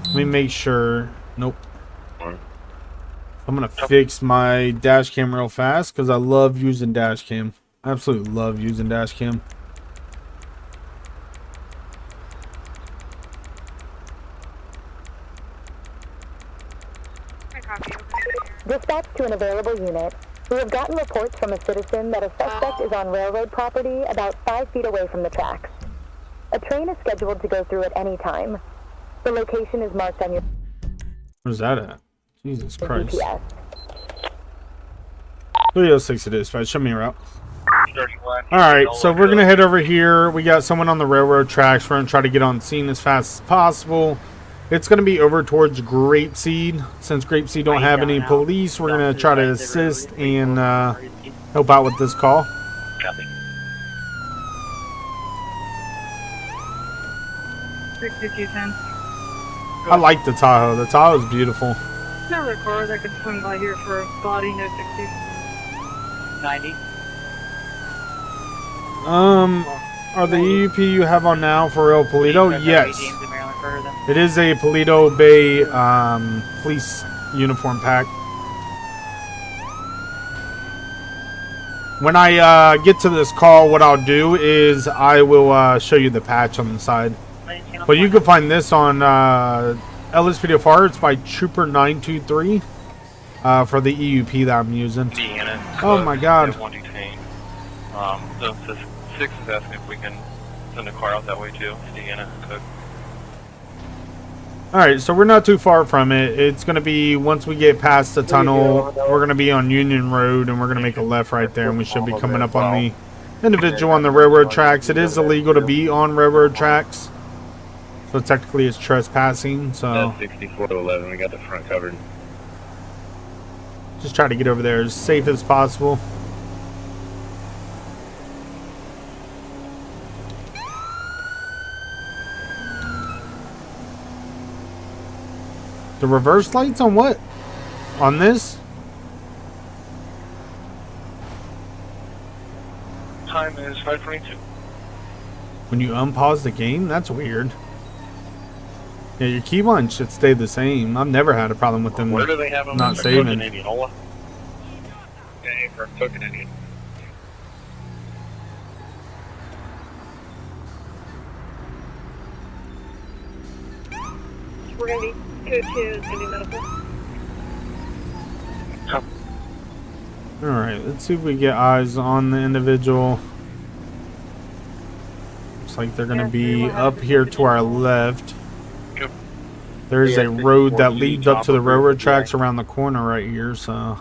Let me make sure. Nope. I'm gonna fix my dash cam real fast because I love using dash cam. I absolutely love using dash cam. Dispatch to an available unit. We have gotten reports from a citizen that a suspect is on railroad property about 5 feet away from the tracks. A train is scheduled to go through at any time. The location is marked on your... Where's that at? Jesus Christ. GPS. 306 it is. Right, show me a route. Alright, so we're going to head over here. We got someone on the railroad tracks. We're going to try to get on scene as fast as possible. It's going to be over towards Grapeseed. Since Grapeseed don't have any police, we're going to try to assist and help out with this call. Copy. 6210. I like the Tahoe. The Tahoe is beautiful. Another car that could swing by here for a body, no 60. 90. Are the EUP you have on now for El Paleto? Yes. It is a Paleto Bay police uniform pack. When I get to this call, what I'll do is I will show you the patch on the side. But you can find this on LSPDFR. It's by Trooper 923 for the EUP that I'm using. Oh my god. Zone 6 is asking if we can send a car out that way too. Deanna Cook. Alright, so we're not too far from it. It's going to be, once we get past the tunnel, we're going to be on Union Road, and we're going to make a left right there, and we should be coming up on the individual on the railroad tracks. It is illegal to be on railroad tracks, so technically it's trespassing, so 64 to 11, we got the front covered. just try to get over there as safe as possible. The reverse lights on what? On this? Time is 5:22. When you unpause the game? That's weird. Yeah, your keybind should stay the same. I've never had a problem with them Where do they have them? not saving. Indianola. Okay, for Token Indian. We're going to be 2-2 Indian Medical. Alright, let's see if we get eyes on the individual. Looks like they're going to be up here to our left. Yep. There's a road that leads up to the railroad tracks around the corner right here, so...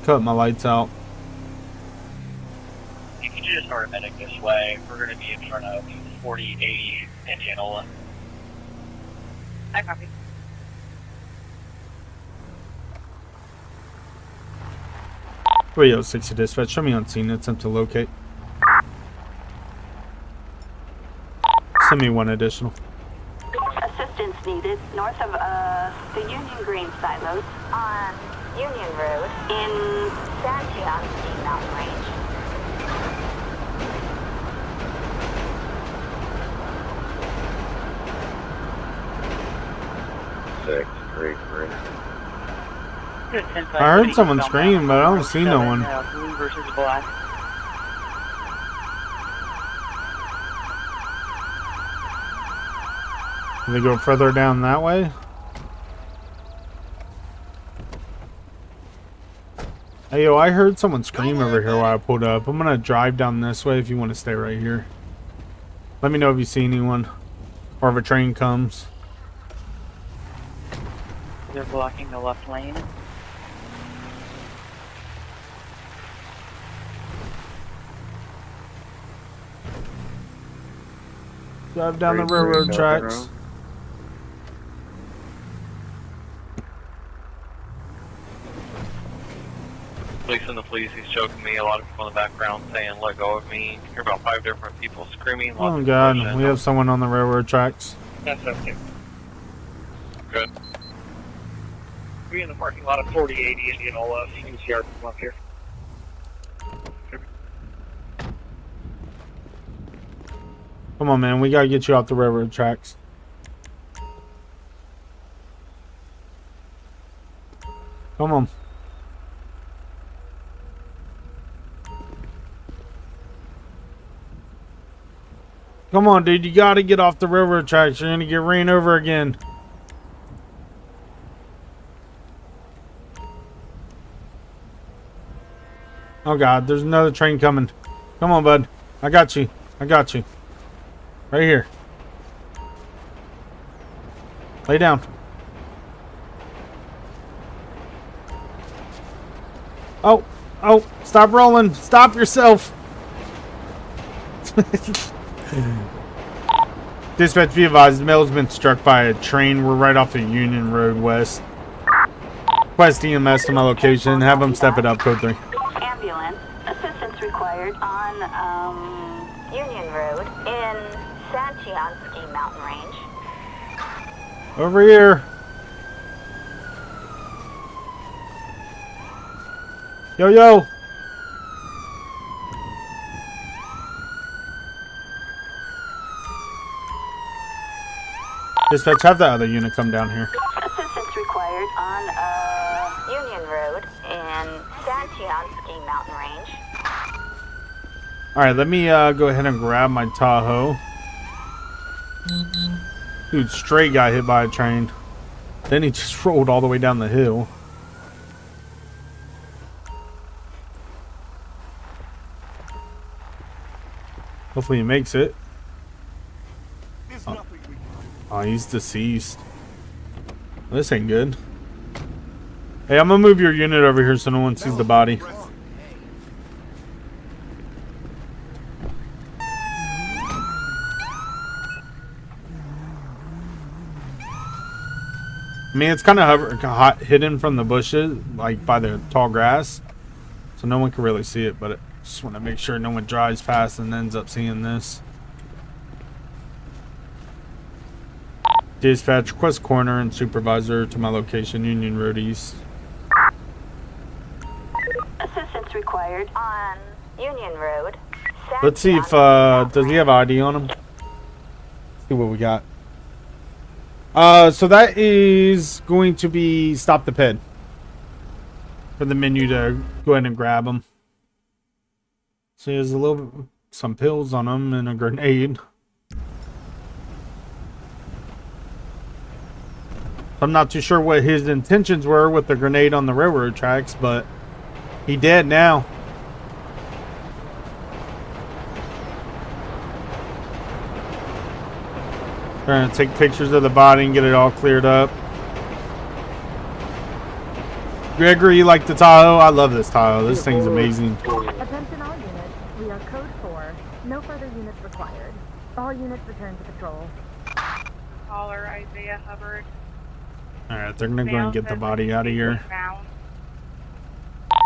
Cut my lights out. You can just start a medic this way. We're going to be in front of 4080 Indianola. I copy. Radio 60 dispatch, show me on scene, attempt to locate. Send me one additional. Assistance needed north of the Union Green silos on Union Road in Santiago Mountain Range. I heard someone scream, but I don't see no one. Blue versus black. Can they go further down that way? Hey, yo, I heard someone scream over here while I pulled up. I'm gonna drive down this way if you want to stay right here. Let me know if you see anyone. Or if a train comes. They're blocking the left lane. Drive down the railroad tracks. Police and the police, he's choking me. A lot of people in the background saying, let go of me. Hear about 5 different people screaming. Oh god, we have someone on the railroad tracks. That's okay. Good. We in the parking lot of 4080 Indianola. You can see our come up here. Come on, man, we gotta get you off the railroad tracks. Come on. Come on, dude, you gotta get off the railroad tracks. You're gonna get ran over again. Oh god, there's another train coming. Come on, bud. I got you. I got you. Right here. Lay down. Oh, oh, stop rolling. Stop yourself. Dispatch, be advised, the male has been struck by a train. We're right off of Union Road West. Request EMS to my location. Have them step it up, code 3. Ambulance. Assistance required on Union Road in Santiago Mountain Range. Over here. Yo, yo. Dispatch, have that other unit come down here. Assistance required on Union Road in Santiago Mountain Range. Alright, let me go ahead and grab my Tahoe. Dude, straight got hit by a train. Then he just rolled all the way down the hill. Hopefully he makes it. Oh, he's deceased. This ain't good. Hey, I'm gonna move your unit over here so no one sees the body. I mean, it's kind of hidden from the bushes, like by the tall grass, so no one can really see it, but I just want to make sure no one drives past and ends up seeing this. Dispatch, request coroner and supervisor to my location, Union Road East. Assistance required on Union Road. Let's see if, does he have ID on him? Let's see what we got. So that is going to be stop the ped. For the menu to go ahead and grab him. So he has some pills on him and a grenade. I'm not too sure what his intentions were with the grenade on the railroad tracks, but he dead now. Trying to take pictures of the body and get it all cleared up. Gregory, you like the Tahoe? I love this Tahoe. This thing's amazing. Attention all units. We are code 4. No further units required. All units return to patrol. Caller Isaiah Hubbard. Alright, they're gonna go and get the body out of here.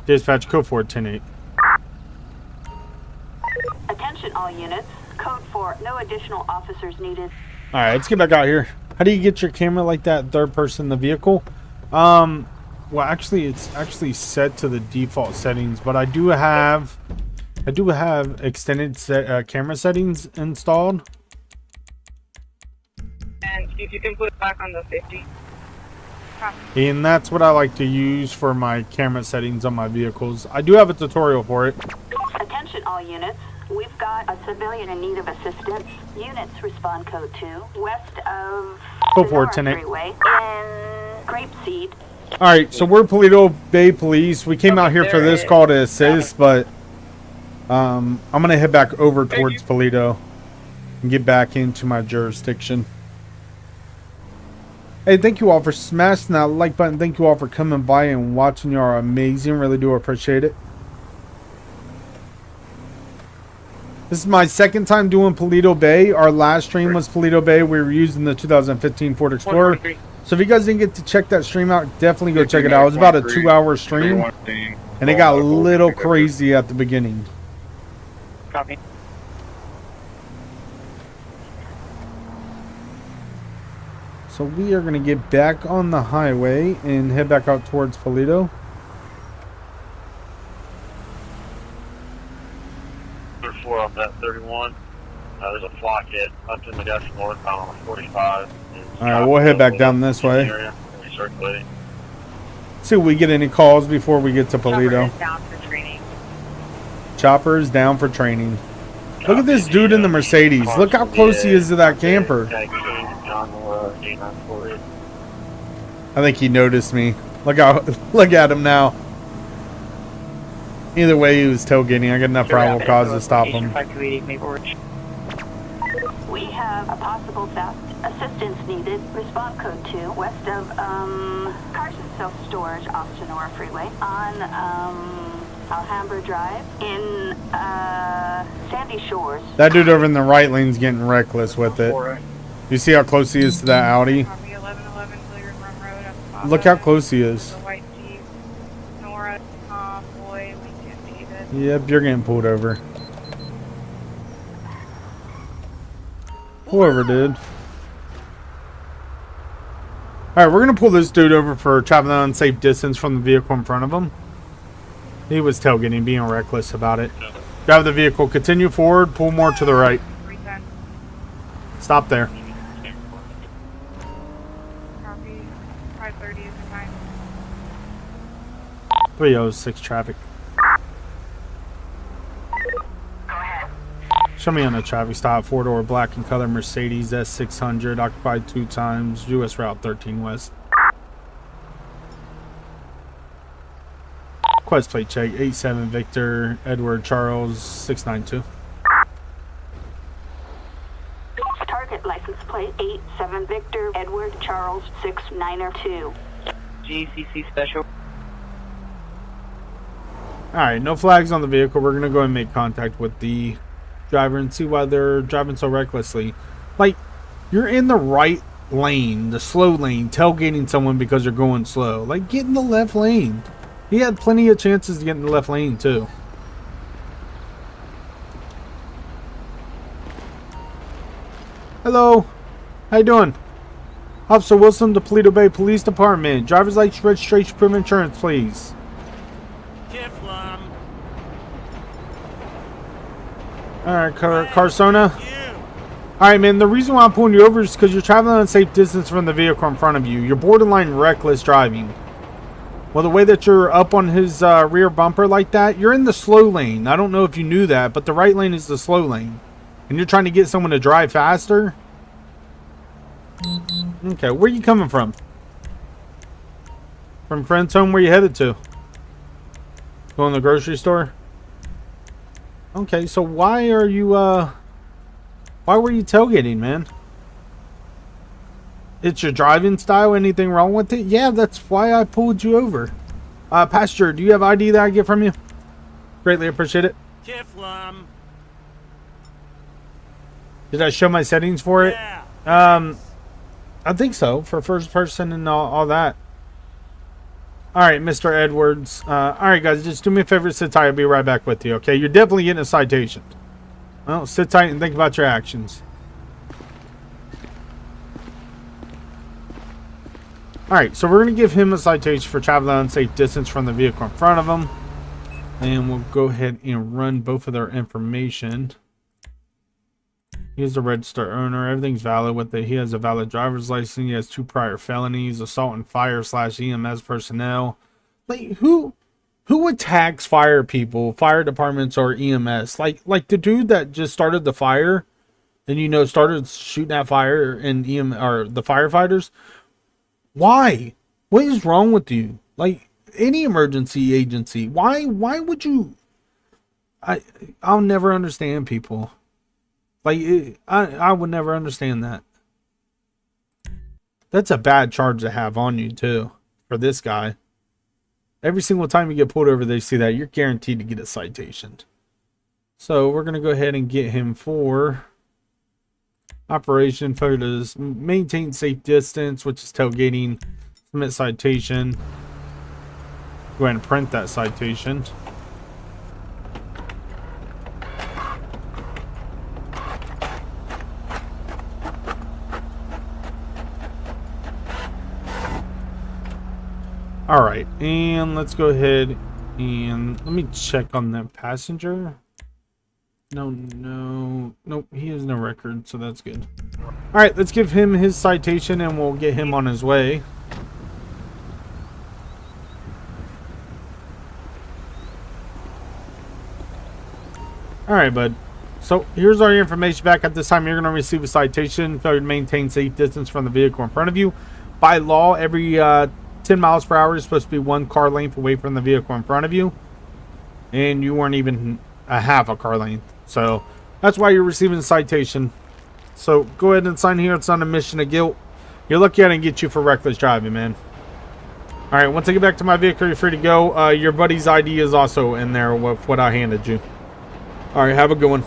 Dispatch, code 4, 10-8. Attention all units. Code 4. No additional officers needed. Alright, let's get back out here. How do you get your camera like that, third person in the vehicle? Well, actually, it's actually set to the default settings, but I do have extended camera settings installed. And if you can put it back on the 50. And that's what I like to use for my camera settings on my vehicles. I do have a tutorial for it. Attention all units. We've got a civilian in need of assistance. Units respond code 2 west of Go for it, Sonora 10-8. Freeway in Grapeseed. Alright, so we're Paleto Bay Police. We came out here for this call to assist, but I'm going to head back over towards Paleto and get back into my jurisdiction. Hey, thank you all for smashing that like button. Thank you all for coming by and watching. You are amazing. Really do appreciate it. This is my second time doing Paleto Bay. Our last stream was Paleto Bay. We were using the 2015 Ford Explorer. So if you guys didn't get to check that stream out, definitely go check it out. It was about a 2-hour stream. And it got a little crazy at the beginning. Copy. So we are going to get back on the highway and head back out towards Paleto. There's 4 on that 31. There's a flock hit up in the gas northbound on 45. Alright, we'll head back down this way. Recirculating. See if we get any calls before we get to Chopper Paleto. is down for training. Chopper is down for training. Look at this dude in the Mercedes. Look how close he is to that camper. I think he noticed me. Look at him now. Either way, he was tailgating. I got enough probable cause to stop him. We have a possible theft. Assistance needed. Respond code 2 west of Carson Self Storage off Sonora Freeway on Alhambra Drive in Sandy Shores. That dude over in the right lane's getting reckless with it. You see how close he is to that Audi? Copy 1111 Hilliard Run Road. Up Look how close he is. The white Jeep. Nora, Boy, Lincoln, David. Yep, you're getting pulled over. Whoever did. Alright, we're going to pull this dude over for traveling an unsafe distance from the vehicle in front of him. He was tailgating, being reckless about it. Drive the vehicle, continue forward, pull more to the right. Stop there. Copy 530 is the time. 306 traffic. Show me on a traffic stop, 4-door black and color Mercedes S600, occupied 2 times, US Route 13 West. request plate check. 87 Victor Edward Charles 692. Target license plate 87 Victor Edward Charles 692. GCC special. Alright, no flags on the vehicle. We're going to go and make contact with the driver and see why they're driving so recklessly. Like, you're in the right lane, the slow lane, tailgating someone because you're going slow. Like, get in the left lane. He had plenty of chances to get in the left lane, too. Hello. How you doing? Officer Wilson, the Paleto Bay Police Department. Driver's license, registration, proof of insurance, please. Alright, Carsona. Alright, man, the reason why I'm pulling you over is because you're traveling on a safe distance from the vehicle in front of you. You're borderline reckless driving. Well, the way that you're up on his rear bumper like that, you're in the slow lane. I don't know if you knew that, but the right lane is the slow lane. And you're trying to get someone to drive faster? Okay, where are you coming from? From friend's home? Where you headed to? Going to the grocery store? Okay, so why are you, why were you tailgating, man? It's your driving style? Anything wrong with it? Yeah, that's why I pulled you over. Pastor, do you have ID that I get from you? Greatly appreciate it. Did I show my settings for it? I think so, for first person and all that. Alright, Mr. Edwards. Alright, guys, just do me a favor, sit tight. I'll be right back with you, okay? You're definitely getting a citation. Well, sit tight and think about your actions. Alright, so we're going to give him a citation for traveling unsafe distance from the vehicle in front of him. And we'll go ahead and run both of their information. He's the registered owner. Everything's valid with it. He has a valid driver's license. He has 2 prior felonies, assault and fire / EMS personnel. Like, who attacks fire people, fire departments, or EMS? Like the dude that just started the fire, and started shooting at fire and or the firefighters. Why? What is wrong with you? Like, any emergency agency, why would you? I'll never understand people. Like, I would never understand that. That's a bad charge to have on you, too, for this guy. Every single time you get pulled over, they see that, you're guaranteed to get a citation. So, we're going to go ahead and get him for operation photos. Maintain safe distance, which is tailgating. Submit citation. Go ahead and print that citation. Alright, and let's go ahead and let me check on that passenger. Nope, he has no record, so that's good. Alright, let's give him his citation and we'll get him on his way. Alright, bud. So, here's all your information back. At this time, you're going to receive a citation. Failure to maintain safe distance from the vehicle in front of you. By law, every 10 miles per hour is supposed to be 1 car length away from the vehicle in front of you. And you weren't even a half a car length. So, that's why you're receiving a citation. So, go ahead and sign here. It's on a mission of guilt. You're lucky I didn't get you for reckless driving, man. Alright, once I get back to my vehicle, you're free to go. Your buddy's ID is also in there with what I handed you. Alright, have a good one.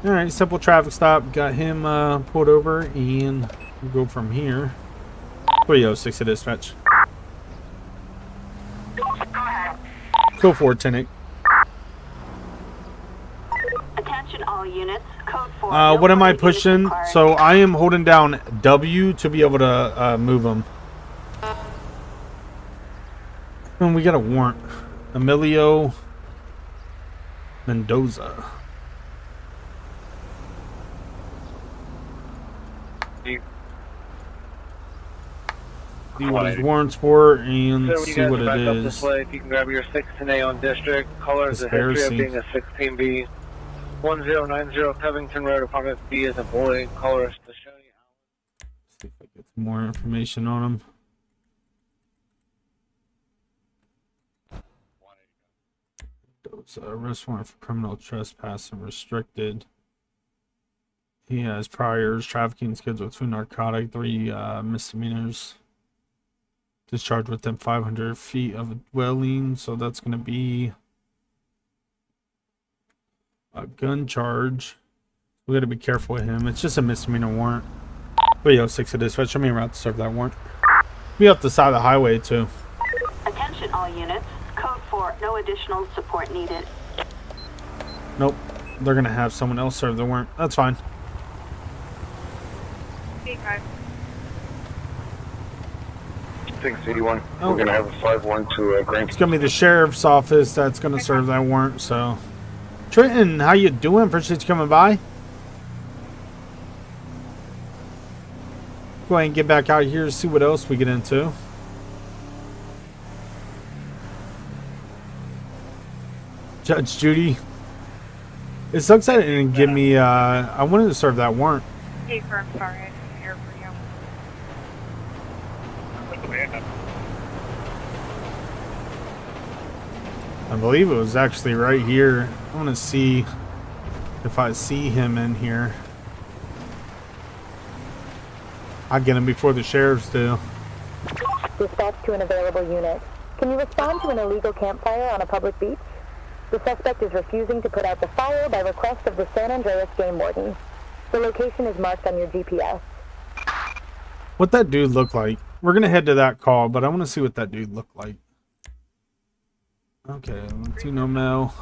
Alright, simple traffic stop. Got him pulled over, and we'll go from here. 306 to dispatch. Go for it, Tenant. Attention all units. Code 4. What am I pushing? So I am holding down W to be able to move them. And we got a warrant. Emilio Mendoza. See what his warrants for and So see what it is. This way, if you can grab your 16A on district, color is a history of being a 16B. 1090 Covington Road, apartment B is a boy, color is to show you. See if I get some more information on him. Arrest warrant for criminal trespass and restricted. He has priors, trafficking schedule, 2 narcotic, 3 misdemeanors. Discharged within 500 feet of a dwelling, so that's going to be a gun charge. We got to be careful with him. It's just a misdemeanor warrant. 306 it is. Show me around to serve that warrant. Be up the side of the highway too. Attention all units. Code 4, no additional support needed. Nope. They're going to have someone else serve the warrant. That's fine. Okay. 681. Oh. We're gonna have a 5-1 to Grand. It's going to be the sheriff's office that's going to serve that warrant, so. Trenton, how you doing? Appreciate you coming by. Go ahead and get back out here and see what else we get into. Judge Judy. It sucks that it didn't give me, I wanted to serve that warrant. Hey, firm, sorry, I didn't hear for you. I believe it was actually right here. I want to see if I see him in here. I'll get him before the sheriffs do. Dispatch to an available unit. Can you respond to an illegal campfire on a public beach? The suspect is refusing to put out the fire by request of the San Andreas Game Warden. The location is marked on your GPS. What that dude looked like. We're going to head to that call, but I want to see what that dude looked like. Okay, Latino male.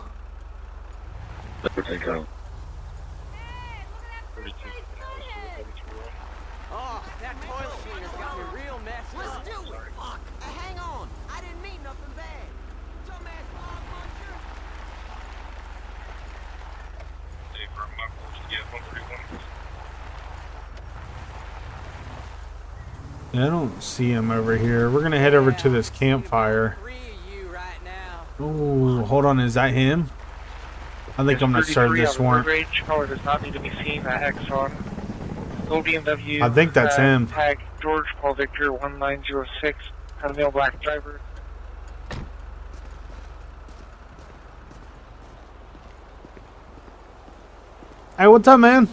Oh, that toilet cleaner's got me real messed up. Let's do it. Fuck. Hang on. I didn't mean nothing bad. Dumbass bog muncher. Yeah, I don't see him over here. We're going to head over to this campfire. Oh, hold on. Is that him? I think I'm going to serve this warrant. Caller does not need to be seen. Exxon. Gold BMW. I think that's him. Tag George Paul Victor 1906. Had a male black driver. Hey, what's up, man?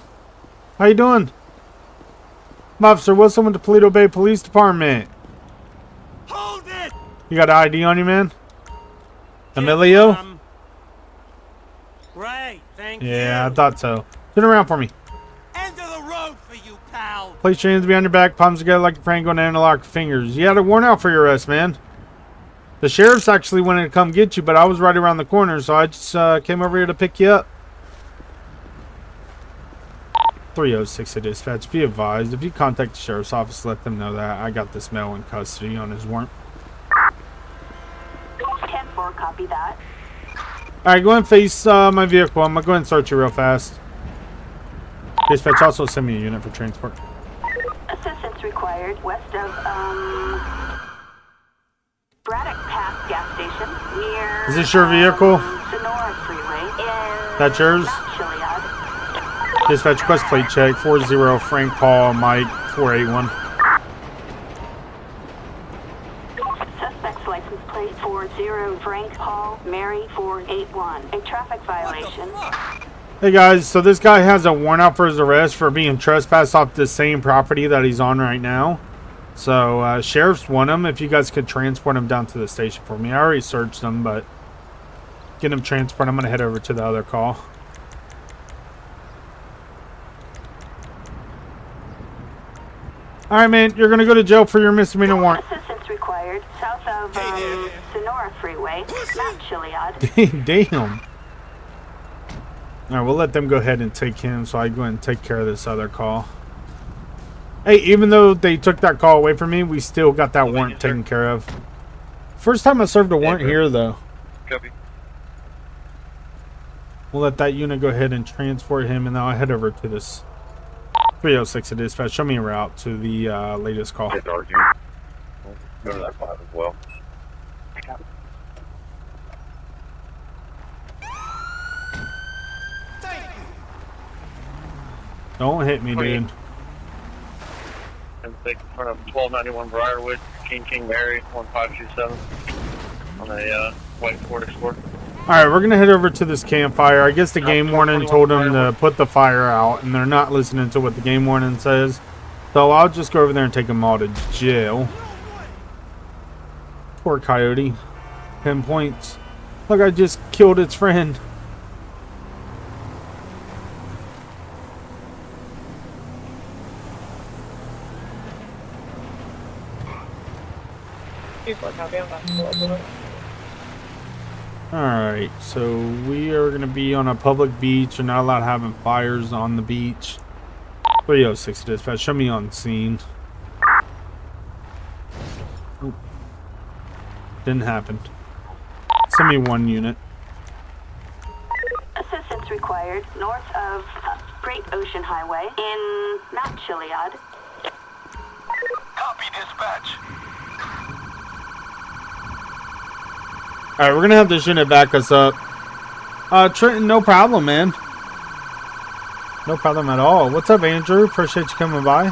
How you doing? I'm Officer Wilson with the Paleto Bay Police Department. Hold it! You got an ID on you, man? Emilio? Right, thank you. Yeah, I thought so. Turn around for me. End of the road for you, pal. Place your hands behind your back, palms together like a friend, going to interlock your fingers. You had a warrant out for your arrest, man. The sheriff's actually wanted to come get you, but I was right around the corner, so I just came over here to pick you up. 306 to dispatch. Be advised, if you contact the sheriff's office, let them know that I got this male in custody on his warrant. 10-4, copy that. Alright, go ahead and face my vehicle. I'm going to go ahead and search you real fast. Dispatch, also send me a unit for transport. Assistance required west of, Braddock Pass gas station near... Is this your vehicle? Sonora Freeway in... That's yours? Chiliad. Dispatch, request plate check. 40 Frank Paul Mike 481. Suspect's license plate 40 Frank Paul Mary 481. A traffic violation. Hey guys, so this guy has a warrant out for his arrest for being trespassed off the same property that he's on right now. So sheriffs want him. If you guys could transport him down to the station for me. I already searched him, but get him transported. I'm going to head over to the other call. Alright, man, you're going to go to jail for your misdemeanor warrant. Assistance required south of Sonora Freeway, Mount Chiliad. Damn. Alright, we'll let them go ahead and take him, so I go ahead and take care of this other call. Hey, even though they took that call away from me, we still got that warrant taken care of. First time I served a warrant here, though. Copy. We'll let that unit go ahead and transport him, and then I'll head over to this 306 to dispatch. Show me a route to the latest call. Go to that 5 as well. Don't hit me, dude. in front of 1291 Briarwood, King Mary, 1527 on a white Ford Explorer. Alright, we're gonna head over to this campfire. I guess the game warden told them to put the fire out, and they're not listening to what the game warden says. So I'll just go over there and take them all to jail. Poor coyote. Pinpoints. Look, I just killed its friend. Alright, so we are going to be on a public beach. You're not allowed having fires on the beach. 306 dispatch, show me on scene. Oop. Didn't happen. Send me 1 unit. Assistance required north of Great Ocean Highway in Mount Chiliad. Copy, dispatch. Alright, we're gonna have this unit back us up. Trenton, no problem, man. No problem at all. What's up, Andrew? Appreciate you coming by.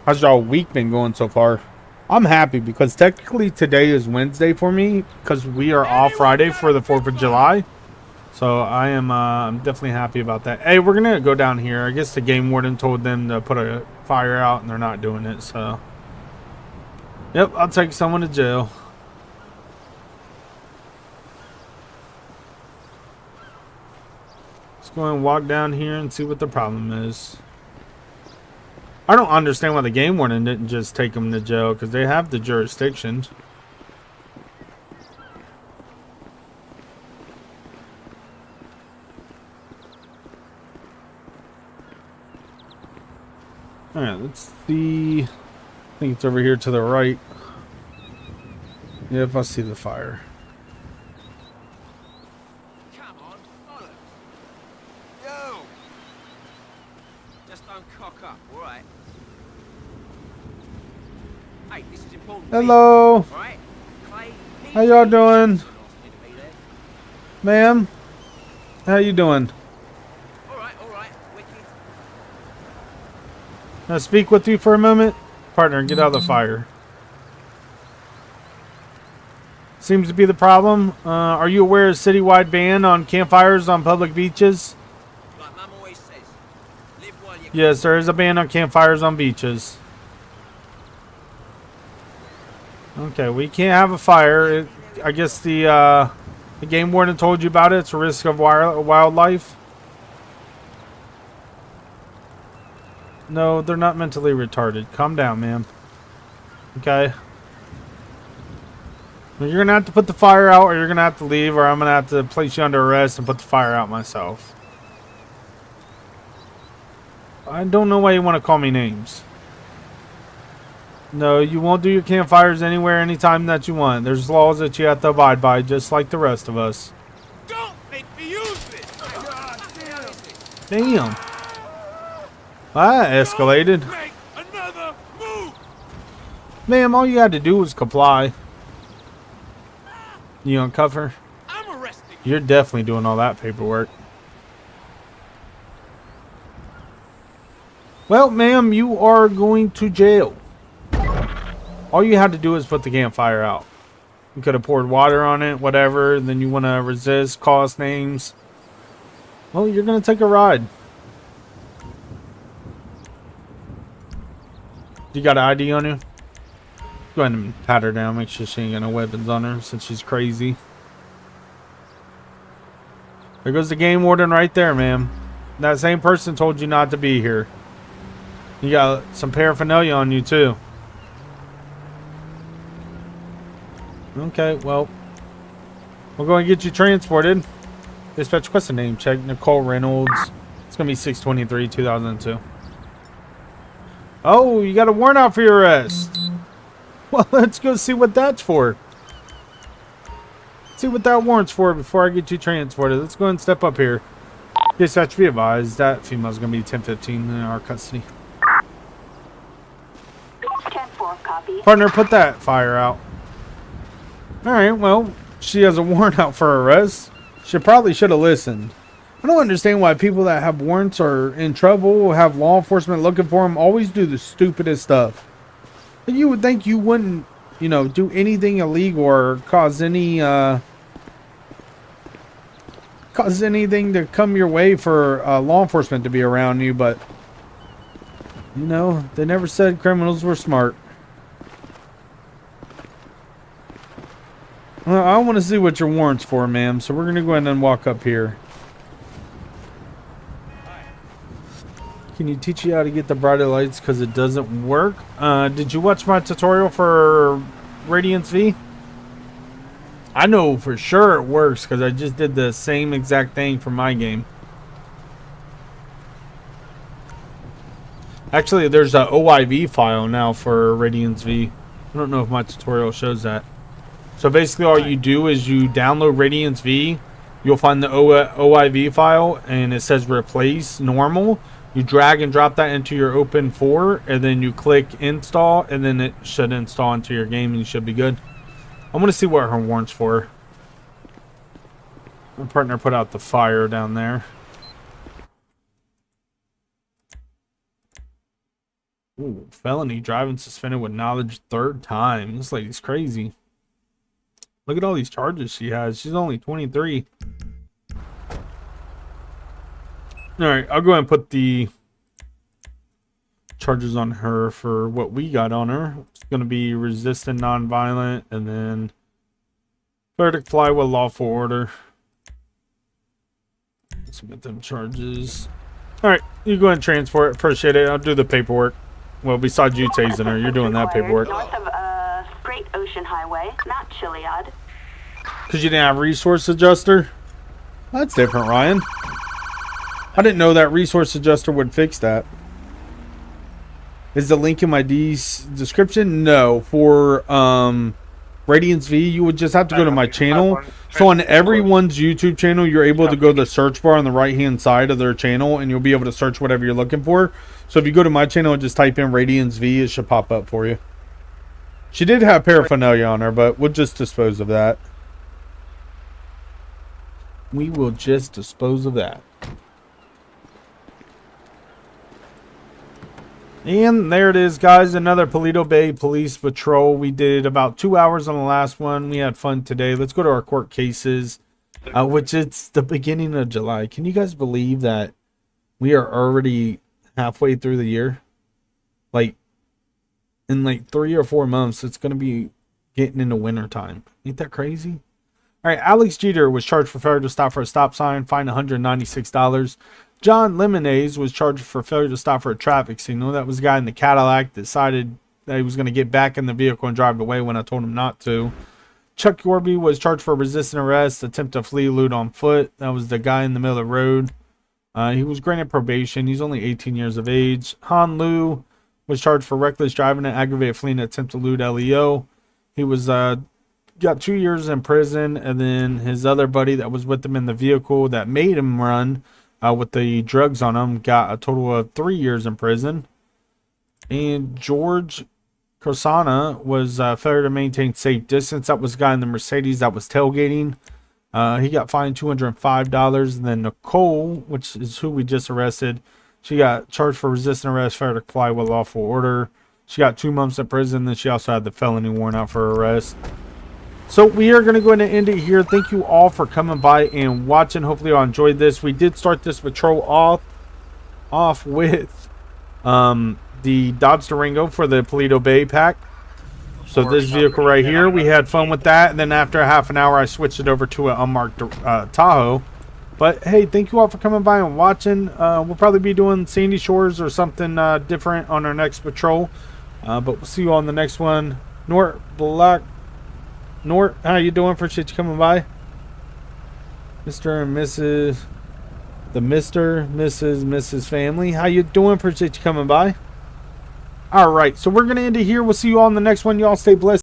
How's y'all week been going so far? I'm happy because technically today is Wednesday for me because we are off Friday for the 4th of July. So I am I'm definitely happy about that. Hey, we're gonna go down here. I guess the game warden told them to put a fire out and they're not doing it, so. Yep, I'll take someone to jail. Let's go and walk down here and see what the problem is. I don't understand why the game warden didn't just take them to jail because they have the jurisdiction. Alright, let's see. I think it's over here to the right. Yep, I see the fire. Come on, bollocks. Yo! Just don't cock up, alright? Hey, this is important. Hello. Right? Clay, How y'all doing? Ma'am? How you doing? Alright, wicked. Can I speak with you for a moment? Partner, get out of the fire. Seems to be the problem. Are you aware of a citywide ban on campfires on public beaches? Like Mum always says, live while you Yes, there is a ban on campfires on beaches. Okay, we can't have a fire. I guess the game warden told you about it. It's a risk of wildlife. No, they're not mentally retarded. Calm down, ma'am. Okay. Well, you're gonna have to put the fire out, or you're gonna have to leave, or I'm gonna have to place you under arrest and put the fire out myself. I don't know why you want to call me names. No, you won't do your campfires anywhere, anytime that you want. There's laws that you have to abide by, just like the rest of us. don't make me use this! Damn. That escalated. Make another move! Ma'am, all you had to do was comply. You uncuff her? I'm arresting You're definitely doing all that paperwork. Well, ma'am, you are going to jail. All you had to do is put the campfire out. You could have poured water on it, whatever. Then you want to resist, call us names. Well, you're going to take a ride. You got an ID on you? Go ahead and pat her down. Make sure she ain't got no weapons on her since she's crazy. There goes the game warden right there, ma'am. That same person told you not to be here. You got some paraphernalia on you, too. Okay, well. We're going to get you transported. Dispatch, what's the name check? Nicole Reynolds. It's going to be 6/23/2002. Oh, you got a warrant out for your arrest. Well, let's go see what that's for. See what that warrant's for before I get you transported. Let's go ahead and step up here. Dispatch, be advised, that female's going to be 10-15 in our custody. 10-4, copy. Partner, put that fire out. Alright, well, she has a warrant out for arrest. She probably should have listened. I don't understand why people that have warrants are in trouble, have law enforcement looking for them, always do the stupidest stuff. You would think you wouldn't, you know, do anything illegal or cause anything to come your way for law enforcement to be around you, but you know, they never said criminals were smart. Well, I want to see what your warrant's for, ma'am, so we're going to go ahead and walk up here. Can you teach you how to get the brighter lights because it doesn't work? Did you watch my tutorial for Radiance V? I know for sure it works because I just did the same exact thing for my game. Actually, there's a OIV file now for Radiance V. I don't know if my tutorial shows that. So basically all you do is you download Radiance V. You'll find the OIV file and it says replace normal. You drag and drop that into your Open 4 and then you click install and then it should install into your game and you should be good. I want to see what her warrant's for. My partner put out the fire down there. Ooh, felony driving suspended with knowledge 3rd time. This lady's crazy. Look at all these charges she has. She's only 23. Alright, I'll go ahead and put the charges on her for what we got on her. It's going to be resistant, nonviolent, and then failure to comply with lawful order. Submit them charges. Alright, you go ahead and transfer it. Appreciate it. I'll do the paperwork. Well, besides you tasing her, you're doing that paperwork. North of Great Ocean Highway, not Chiliad. Because you didn't have resource adjuster? That's different, Ryan. I didn't know that resource adjuster would fix that. Is the link in my description? No. For Radiance V, you would just have to go to my channel. So on everyone's YouTube channel, you're able to go to the search bar on the right-hand side of their channel, and you'll be able to search whatever you're looking for. So if you go to my channel and just type in Radiance V, it should pop up for you. She did have paraphernalia on her, but we'll just dispose of that. We will just dispose of that. And there it is, guys. Another Paleto Bay Police Patrol. We did about 2 hours on the last one. We had fun today. Let's go to our court cases, which it's the beginning of July. Can you guys believe that we are already halfway through the year? Like, in like 3 or 4 months, it's going to be getting into winter time. Ain't that crazy? All right, Alex Jeter was charged for failure to stop for a stop sign, fined $196. John Lemonades was charged for failure to stop for a traffic signal. That was the guy in the Cadillac that decided that he was going to get back in the vehicle and drive away when I told him not to. Chuck Yorby was charged for resisting arrest, attempt to flee, loot on foot. That was the guy in the middle of the road. He was granted probation. He's only 18 years of age. Han Liu was charged for reckless driving and aggravated fleeing, attempt to loot LEO. He was got 2 years in prison, and then his other buddy that was with him in the vehicle that made him run with the drugs on him got a total of 3 years in prison. And George Corsana was failure to maintain safe distance. That was the guy in the Mercedes that was tailgating. He got fined $205. And then Nicole, which is who we just arrested, she got charged for resisting arrest, failure to comply with lawful order. She got 2 months in prison. Then she also had the felony warrant out for arrest. So we are going to go ahead and end it here. Thank you all for coming by and watching. Hopefully you all enjoyed this. We did start this patrol off with the Dodge Durango for the Paleto Bay pack. So this vehicle right here, we had fun with that. And then after half an hour, I switched it over to an unmarked Tahoe. But hey, thank you all for coming by and watching. We'll probably be doing Sandy Shores or something different on our next patrol. But we'll see you on the next one. Nort, how you doing? Appreciate you coming by. Mr. and Mrs. The Mr., Mrs. family. How you doing? Appreciate you coming by. All right, so we're going to end it here. We'll see you all in the next one. You all stay blessed.